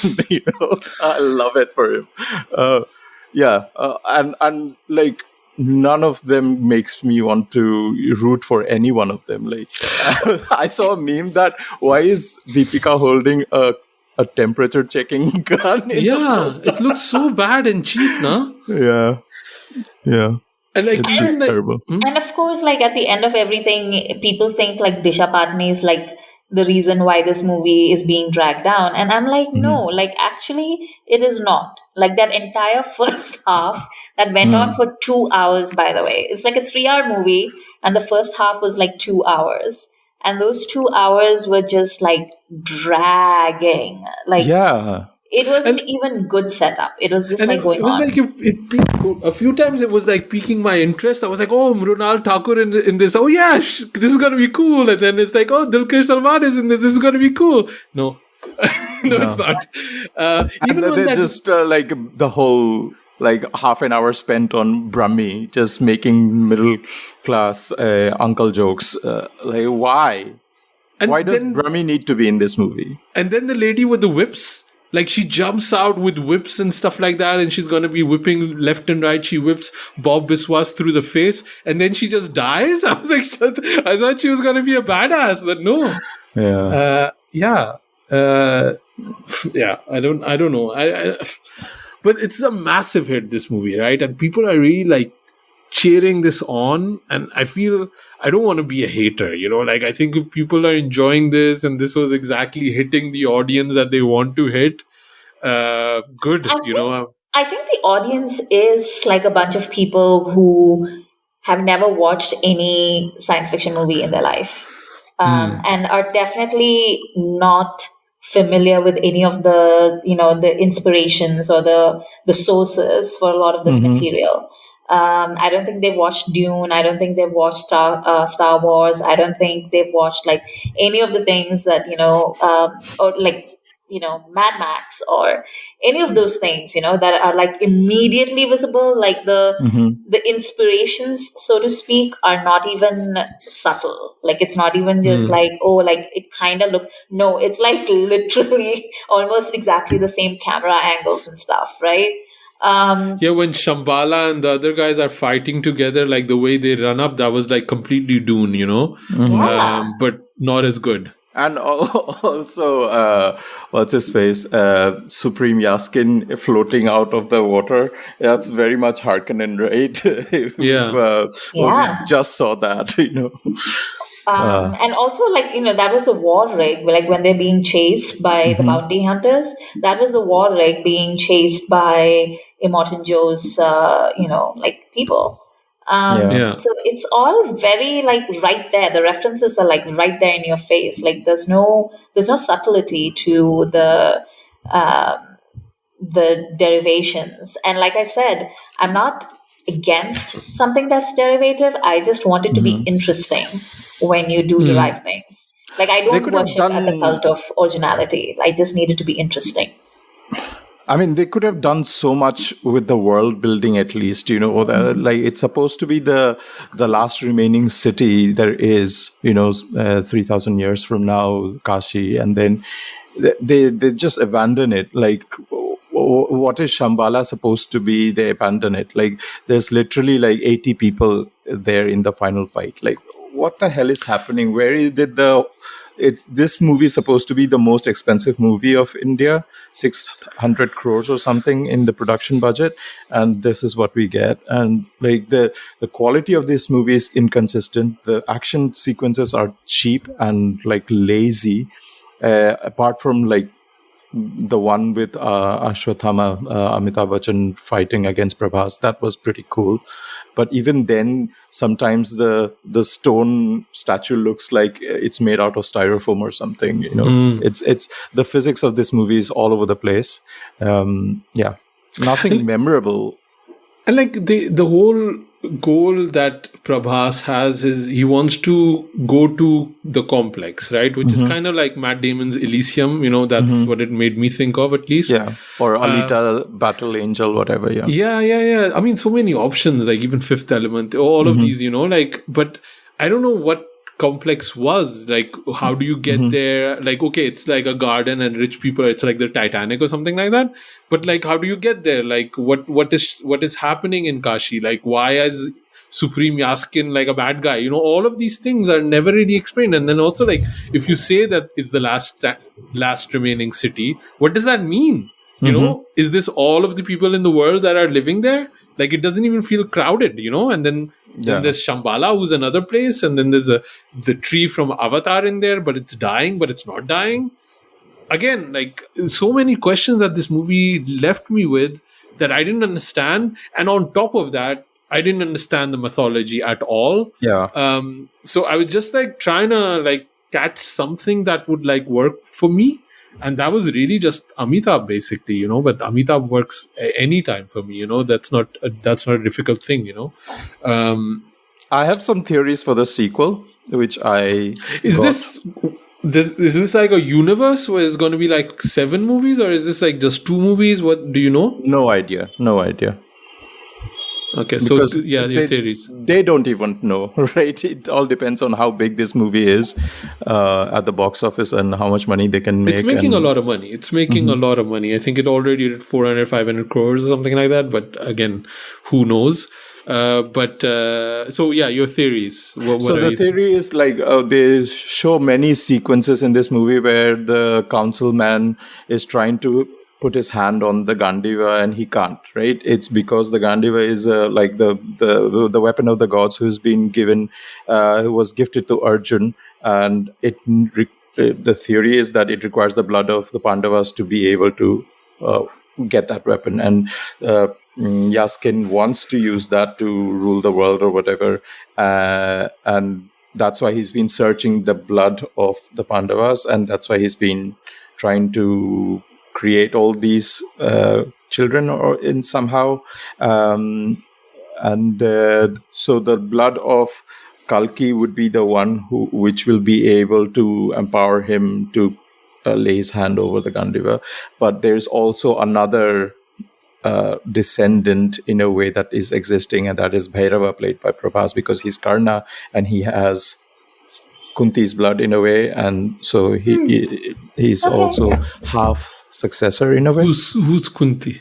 I love it for him. And like, none of them makes me want to root for any one of them. Like, I saw a meme that why is Deepika holding a temperature checking gun in the poster? It looks so bad and cheap, no? Yeah. And like, It's even just like, terrible. And of course, like at the end of everything, people think like Disha Patani is like the reason why this movie is being dragged down. And I'm like, no, like actually, it is not. Like that entire first half that went on for 2 hours, by the way. It's like a 3 hour movie, and the first half was like 2 hours. And those 2 hours were just like dragging. Like, Yeah. it wasn't And- even good setup. It was just and like it going was on. like a few times it was like piquing my interest. I was like, oh, Mrunal Thakur in this. Oh yeah, this is gonna be cool. And then it's like, oh, Dulquer Salman is in this. This is gonna be cool. No, no, it's not. Even And when they that just like the whole like half an hour spent on Brahmi, just making middle class uncle jokes. Like, why? and Why does then, Brahmi need to be in this movie? and then the lady with the whips. Like she jumps out with whips and stuff like that, and she's gonna be whipping left and right. She whips Bob Biswas through the face, and then she just dies. I was like, I thought she was gonna be a badass, but no. Yeah. Yeah. I don't know. But it's a massive hit, this movie, right? And people are really like cheering this on, and I feel I don't want to be a hater, like I think if people are enjoying this and this was exactly hitting the audience that they want to hit, good, I think the audience is like a bunch of people who have never watched any science fiction movie in their life, and are definitely not familiar with any of the inspirations or the sources for a lot of this material. I don't think they've watched Dune. I don't think they've watched Star Wars. I don't think they've watched like any of the things that or like Mad Max or any of those things that are like immediately visible. Like the inspirations, so to speak, are not even subtle. Like it's not even just like, oh, like it kind of look. No, it's like literally almost exactly the same camera angles and stuff, right? Yeah, when Shambhala and the other guys are fighting together, like the way they run up, that was like completely Dune, Yeah. but not as good. And also, what's his face? Supreme Yaskin floating out of the water. That's very much Harkonnen, right? Yeah. Yeah. We just saw that, And also, like, that was the war rig, like when they're being chased by the bounty hunters, that was the war rig being chased by Immortan Joe's, like people. Yeah. So it's all very like right there. The references are like right there in your face. Like there's no subtlety to the derivations. And like I said, I'm not against something that's derivative. I just want it to be interesting when you do derive things. Like I don't could have worship at the done- cult of originality. I just need it to be interesting. I mean, they could have done so much with the world building, at least, like it's supposed to be the last remaining city there is, 3,000 years from now, Kashi, and then they just abandon it. Like, what is Shambhala supposed to be? They abandon it. Like, there's literally like 80 people there in the final fight. Like, what the hell is happening? Did this movie is supposed to be the most expensive movie of India, 600 crores or something in the production budget, and this is what we get. And like the quality of this movie is inconsistent. The action sequences are cheap and like lazy. apart from like the one with Ashwathama, Amitabh Bachchan fighting against Prabhas, that was pretty cool. But even then, sometimes the stone statue looks like it's made out of styrofoam or something. It's the physics of this movie is all over the place. Nothing memorable. And like the whole goal that Prabhas has is he wants to go to the complex, right? Which is kind of like Matt Damon's Elysium. That's what it made me think of, at least. Yeah, or Alita, Battle Angel, whatever. Yeah. I mean, so many options, like even Fifth Element, all of these. But I don't know what complex was. Like, how do you get there? Like, okay, it's like a garden and rich people, it's like the Titanic or something like that. But like, how do you get there? Like, what is happening in Kashi? Like, why is Supreme Yaskin like a bad guy? All of these things are never really explained. And then also, like, if you say that it's the last remaining city, what does that mean? Is this all of the people in the world that are living there? Like, it doesn't even feel crowded, and then there's Shambhala, who's another place, and then there's the tree from Avatar in there, but it's dying, but it's not dying. Again, like, so many questions that this movie left me with that I didn't understand. And on top of that, I didn't understand the mythology at all. Yeah. So I was just like trying to like catch something that would like work for me. And that was really just Amitabh, basically, but Amitabh works anytime for me, that's not a difficult thing, I have some theories for the sequel, which I Is got. is this like a universe where it's going to be like 7 movies, or is this like just 2 movies? What do you know? No idea. Okay, Because so your theories. They don't even know, right? It all depends on how big this movie is at the box office and how much money they can make. It's making a lot of money. A lot of money. I think it already did 400, 500 crores or something like that. But again, who knows? So your theories. What So the theory is like they show many sequences in this movie where the councilman is trying to put his hand on the Gandiva and he can't, right? It's because the Gandiva is like the weapon of the gods who was gifted to Arjun, and the theory is that it requires the blood of the Pandavas to be able to get that weapon, and Yaskin wants to use that to rule the world or whatever, and that's why he's been searching the blood of the Pandavas, and that's why he's been trying to create all these children or in somehow, so the blood of Kalki would be the one which will be able to empower him to lay his hand over the Gandiva. But there's also another descendant in a way that is existing, and that is Bhairava, played by Prabhas, because he's Karna and he has Kunti's blood in a way, and so he's also half successor in a way. Who's Kunti?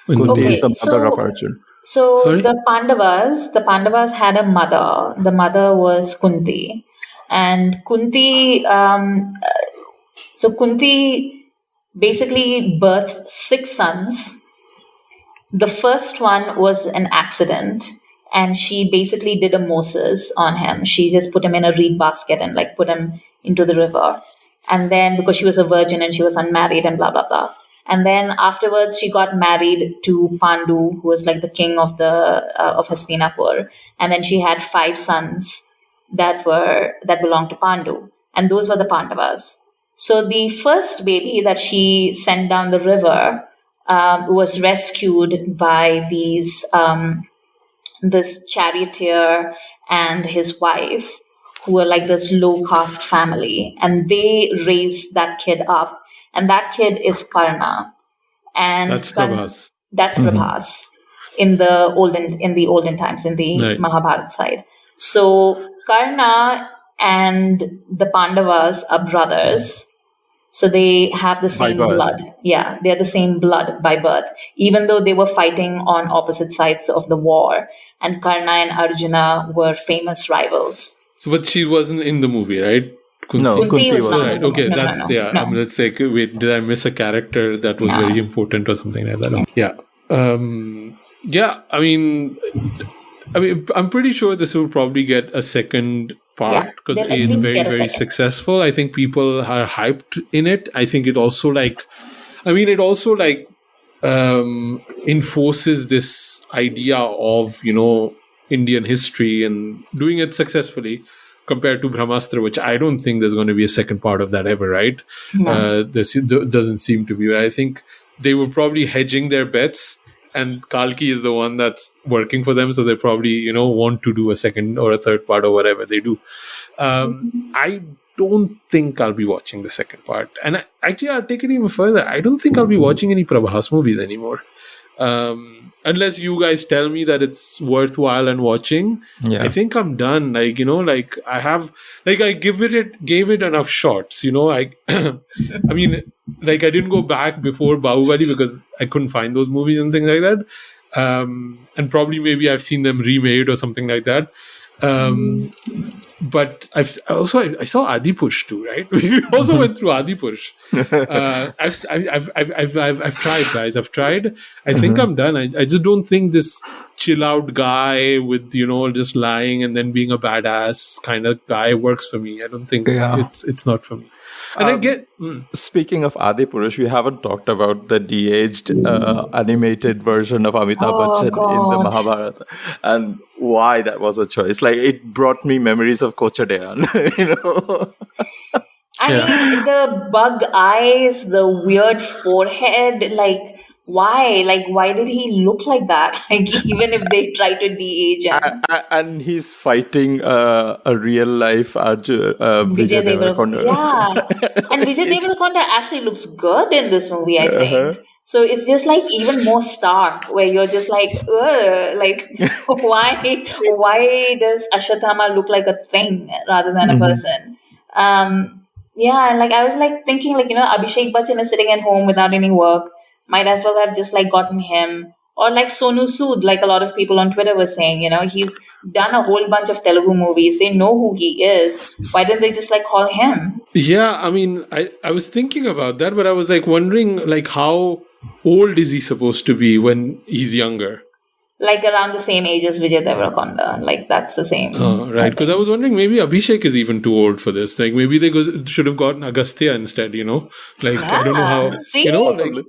Kunti is the mother of Arjun. So Sorry? the Pandavas had a mother. The mother was Kunti, and Kunti. So Kunti basically birthed 6 sons. The first one was an accident, and she basically did a Moses on him. She just put him in a reed basket and like put him into the river. And then because she was a virgin and she was unmarried and blah, blah, blah. And then afterwards she got married to Pandu, who was like the king of of Hastinapur. And then she had 5 sons that belonged to Pandu. And those were the Pandavas. So the first baby that she sent down the river was rescued by this charioteer and his wife, who were like this low caste family, and they raised that kid up, and that kid is Karna, and That's Prabhas. That's Prabhas in the olden times, in the Right. Mahabharata side. So Karna and the Pandavas are brothers. So they have the same birth. blood. Yeah, they're the same blood by birth, even though they were fighting on opposite sides of the war. And Karna and Arjuna were famous rivals. So, but she wasn't in the movie, right? Kunti. No, Kunti was was not Right. in the Okay, movie. that's No. I mean, let's say, wait, did I miss a character that was very important or something like that? Yeah. I mean, I'm pretty sure this will probably get a second part because they'll at it's least very, get a very second. successful. I think people are hyped in it. I think it also enforces this idea of Indian history and doing it successfully compared to Brahmastra, which I don't think there's going to be a second part of that ever, right? No. This doesn't seem to be. I think they were probably hedging their bets, and Kalki is the one that's working for them, so they probably want to do a second or a third part or whatever they do. I don't think I'll be watching the second part, and actually I'll take it even further. I don't think I'll be watching any Prabhas movies anymore, unless you guys tell me that it's worthwhile and watching. Yeah. I think I'm done. I gave it enough shots. I mean, I didn't go back before Bahubali because I couldn't find those movies and things like that. And probably maybe I've seen them remade or something like that. But I saw Adipurush too, right? We also went through Adipurush. I've tried, guys. I've tried. I think I'm done. I just don't think this chill out guy with just lying and then being a badass kind of guy works for me. I don't think it's not for me. And I get. Speaking of Adipurush, we haven't talked about the de-aged animated version of Amitabh Bachchan in the Mahabharata, and why that was a choice. It brought me memories of Kochadayan, I mean, the bug eyes, the weird forehead, why did he look like that? Even if they try to de-age him. And he's fighting a real life Vijay Deverakonda. Yeah. And Vijay Deverakonda actually looks good in this movie, I think. So it's just even more stark, where you're just why does Ashwatthama look like a thing rather than a person? Yeah, and I was thinking Abhishek Bachchan is sitting at home without any work. Might as well have just gotten him. Or Sonu Sood, a lot of people on Twitter were saying, he's done a whole bunch of Telugu movies. They know who he is. Why didn't they just call him? Yeah, I mean, I was thinking about that, but I was wondering how old is he supposed to be when he's younger? Around the same age as Vijay Deverakonda. That's the same. Oh, right. Because I was wondering maybe Abhishek is even too old for this. Maybe they should have gotten Agastya instead, I don't know how. See?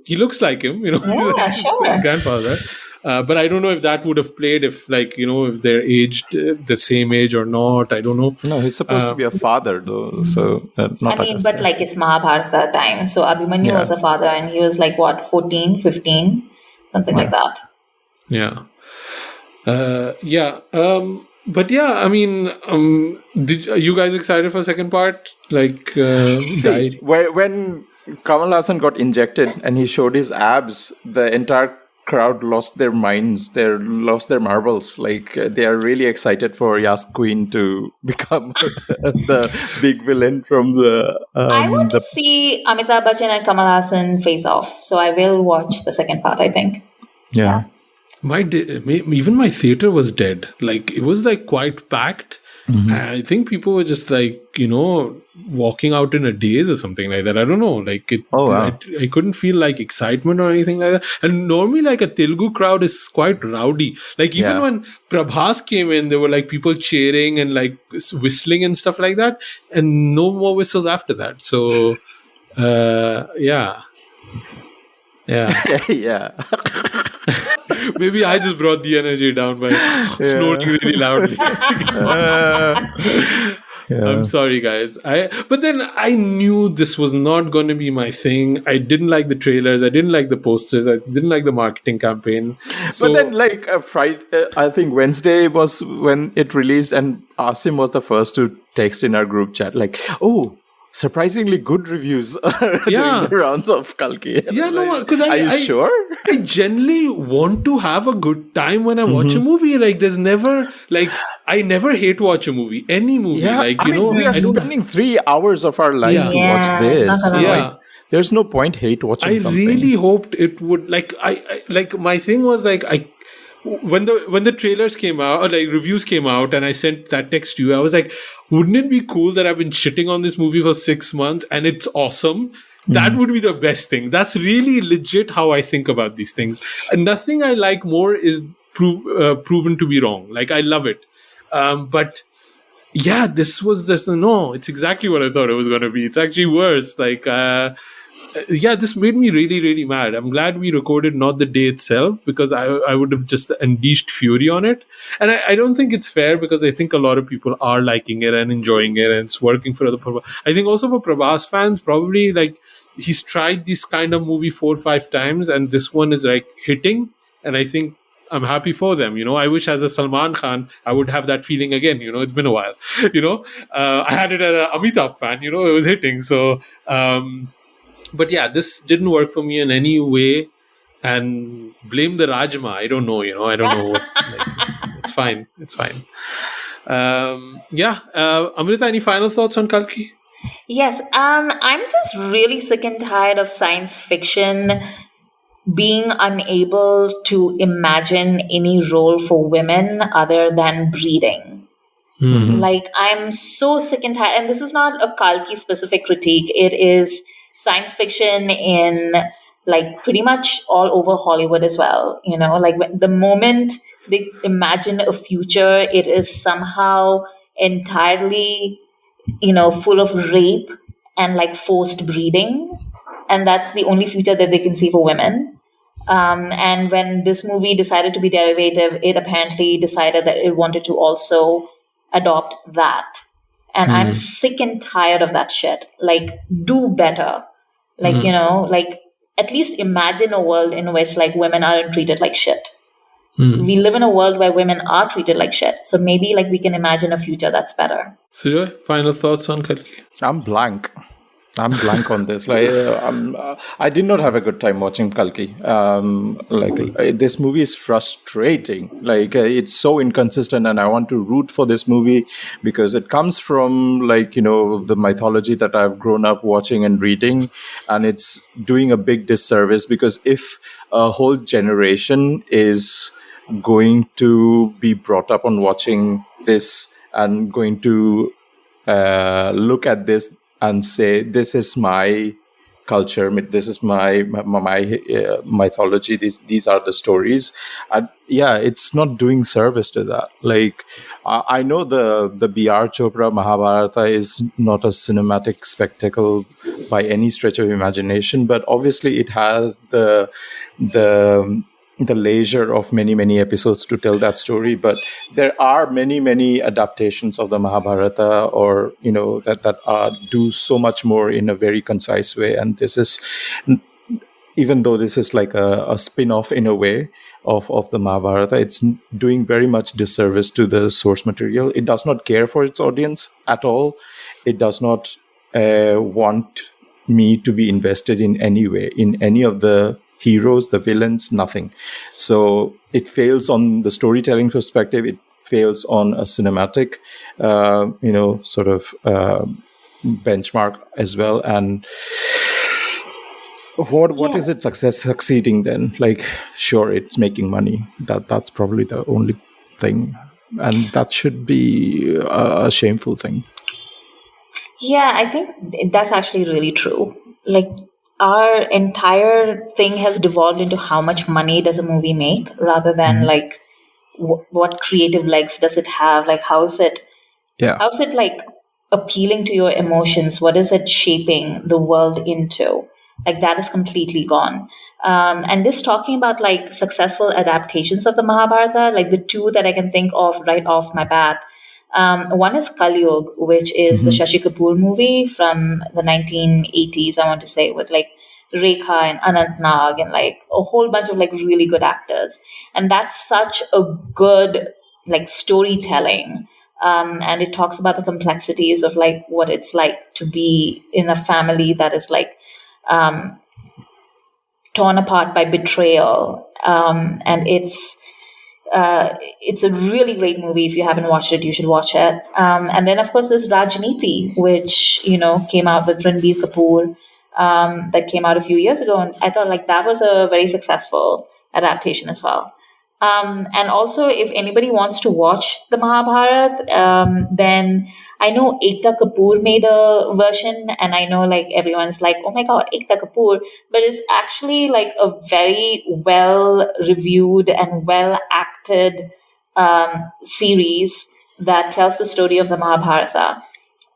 He looks like him, Yeah, sure. grandfather. But I don't know if that would have played if if they're aged the same age or not. I don't know. No, he's supposed to be a father though. So not but it's Mahabharata time. So Abhimanyu was a father and he was 14, 15, something like that. Yeah. But yeah, I mean, are you guys excited for second part? See, when Kamal Hassan got injected and he showed his abs, the entire crowd lost their minds. They lost their marbles. They are really excited for Yas Queen to become the big villain from the. I want to see Amitabh Bachchan and Kamal Hassan face off. So I will watch the second part, I think. Yeah. Even my theater was dead. It was quite packed. I think people were just walking out in a daze or something like that. I don't know. I couldn't feel excitement or anything like that. And normally a Telugu crowd is quite rowdy. Even when Prabhas came in, there were people cheering and whistling and stuff like that. And no more whistles after that. So, yeah. Yeah. Maybe I just brought the energy down by snorting really loudly. I'm sorry, guys. But then I knew this was not going to be my thing. I didn't like the trailers. I didn't like the posters. I didn't like the marketing campaign. So, but then, Friday, I think Wednesday was when it released, and Asim was the first to text in our group chat, surprisingly good reviews during the rounds of Kalki. Yeah, no, because are you sure? I generally want to have a good time when I watch a movie. There's never I never hate watch a movie. Any movie, we are spending 3 hours of our life to watch this. There's no point hate watching something. I really hoped it would my thing was when the trailers came out or reviews came out and I sent that text to you, I was wouldn't it be cool that I've been shitting on this movie for 6 months and it's awesome? That would be the best thing. That's really legit how I think about these things. And nothing I like more is proven to be wrong. I love it. But yeah, this was just no. It's exactly what I thought it was going to be. It's actually worse. Like, yeah, this made me really, really mad. I'm glad we recorded not the day itself, because I would have just unleashed fury on it. And I don't think it's fair, because I think a lot of people are liking it and enjoying it, and it's working for other people. I think also for Prabhas fans, probably like he's tried this kind of movie 4 or 5 times, and this one is like hitting. And I think I'm happy for them. I wish as a Salman Khan, I would have that feeling again. It's been a while. I had it as an Amitabh fan. It was hitting. So, but yeah, this didn't work for me in any way. And blame the Rajma. I don't know. I don't know what. It's fine. It's fine. Yeah. Amrita, any final thoughts on Kalki? Yes, I'm just really sick and tired of science fiction being unable to imagine any role for women other than breeding. Like, I'm so sick and tired. And this is not a Kalki specific critique, it is science fiction in like pretty much all over Hollywood as well. Like the moment they imagine a future, it is somehow entirely full of rape and like forced breeding. And that's the only future that they can see for women. And when this movie decided to be derivative, it apparently decided that it wanted to also adopt that. And I'm sick and tired of that shit. Like, do better. Like, like at least imagine a world in which like women aren't treated like shit. We live in a world where women are treated like shit. So maybe like we can imagine a future that's better. Sujoy, final thoughts on Kalki? I'm blank on this. Like, I did not have a good time watching Kalki. This movie is frustrating. Like, it's so inconsistent, and I want to root for this movie because it comes from the mythology that I've grown up watching and reading, and it's doing a big disservice, because if a whole generation is going to be brought up on watching this and going to look at this and say, this is my culture, this is my mythology, these are the stories, and yeah, it's not doing service to that. Like, I know the B.R. Chopra Mahabharata is not a cinematic spectacle by any stretch of imagination, but obviously it has the leisure of many episodes to tell that story. But there are many adaptations of the Mahabharata, or that do so much more in a very concise way. And this is, even though this is like a spin-off in a way of the Mahabharata, it's doing very much disservice to the source material. It does not care for its audience at all. It does not want me to be invested in any way in any of the heroes, the villains, nothing. So it fails on the storytelling perspective. It fails on a cinematic, benchmark as well. And what is it succeeding then? Like, sure, it's making money. That's probably the only thing, and that should be a shameful thing. Yeah, I think that's actually really true. Like, our entire thing has devolved into how much money does a movie make, rather than like what creative legs does it have. Like, how's it like appealing to your emotions? What is it shaping the world into? Like, that is completely gone. And this, talking about like successful adaptations of the Mahabharata, like the two that I can think of right off my bat. One is Kalyug, which is the Shashi Kapoor movie from the 1980s, I want to say, with like Rekha and Anant Nag and like a whole bunch of like really good actors. And that's such a good like storytelling. And it talks about the complexities of like what it's like to be in a family that is like torn apart by betrayal. And it's a really great movie. If you haven't watched it, you should watch it. And then, of course, there's Rajneeti, which came out with Ranbir Kapoor, that came out a few years ago, and I thought like that was a very successful adaptation as well. And also, if anybody wants to watch the Mahabharata, then I know Ekta Kapoor made a version, and I know like everyone's like, oh my god, Ekta Kapoor, but it's actually like a very well reviewed and well acted series that tells the story of the Mahabharata.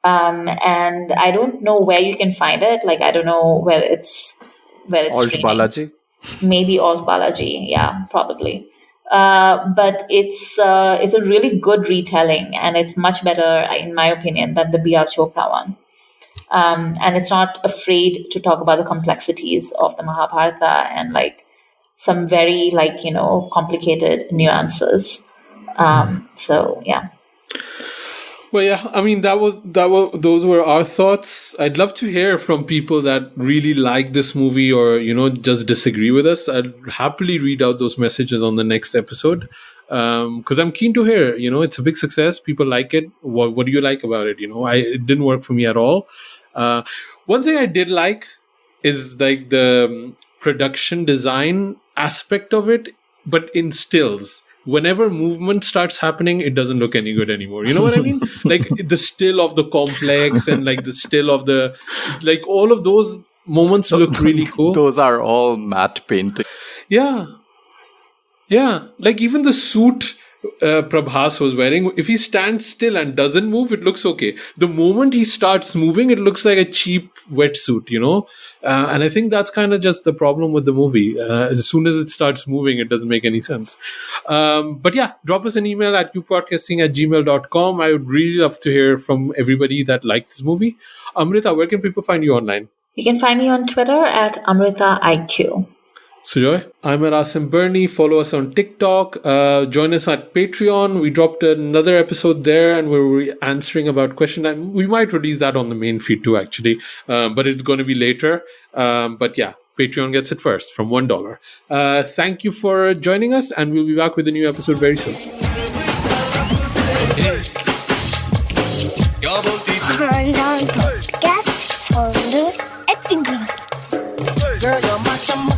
And I don't know where you can find it. Like, I don't know where it's Alt streaming. Balaji. Maybe Alt Balaji, yeah, probably. But it's a really good retelling, and it's much better, in my opinion, than the B.R. Chopra one. And it's not afraid to talk about the complexities of the Mahabharata and like some very complicated nuances. So yeah. Well, yeah, I mean, those were our thoughts. I'd love to hear from people that really like this movie or, just disagree with us. I'd happily read out those messages on the next episode. Because I'm keen to hear, it's a big success. People like it. What do you like about it? It didn't work for me at all. One thing I did like is like the production design aspect of it, but in stills. Whenever movement starts happening, it doesn't look any good anymore. You know what I mean? Like the still of the complex and like the still of the, like all of those moments look really cool. Those are all matte painting. Yeah. Yeah. Like even the suit Prabhas was wearing, if he stands still and doesn't move, it looks okay. The moment he starts moving, it looks like a cheap wetsuit, and I think that's kind of just the problem with the movie. As soon as it starts moving, it doesn't make any sense. But yeah, drop us an email at youpodcasting@gmail.com. I would really love to hear from everybody that liked this movie. Amrita, where can people find you online? You can find me on Twitter at AmritaIQ. Sujoy, I'm at Asim Bernie. Follow us on TikTok. Join us at Patreon. We dropped another episode there and we're answering about questions. And we might release that on the main feed too, actually. But it's going to be later. But yeah, Patreon gets it first from $1. Thank you for joining us, and we'll be back with a new episode very soon. Khandaan Podcast on the acting. Girl, you're my chum,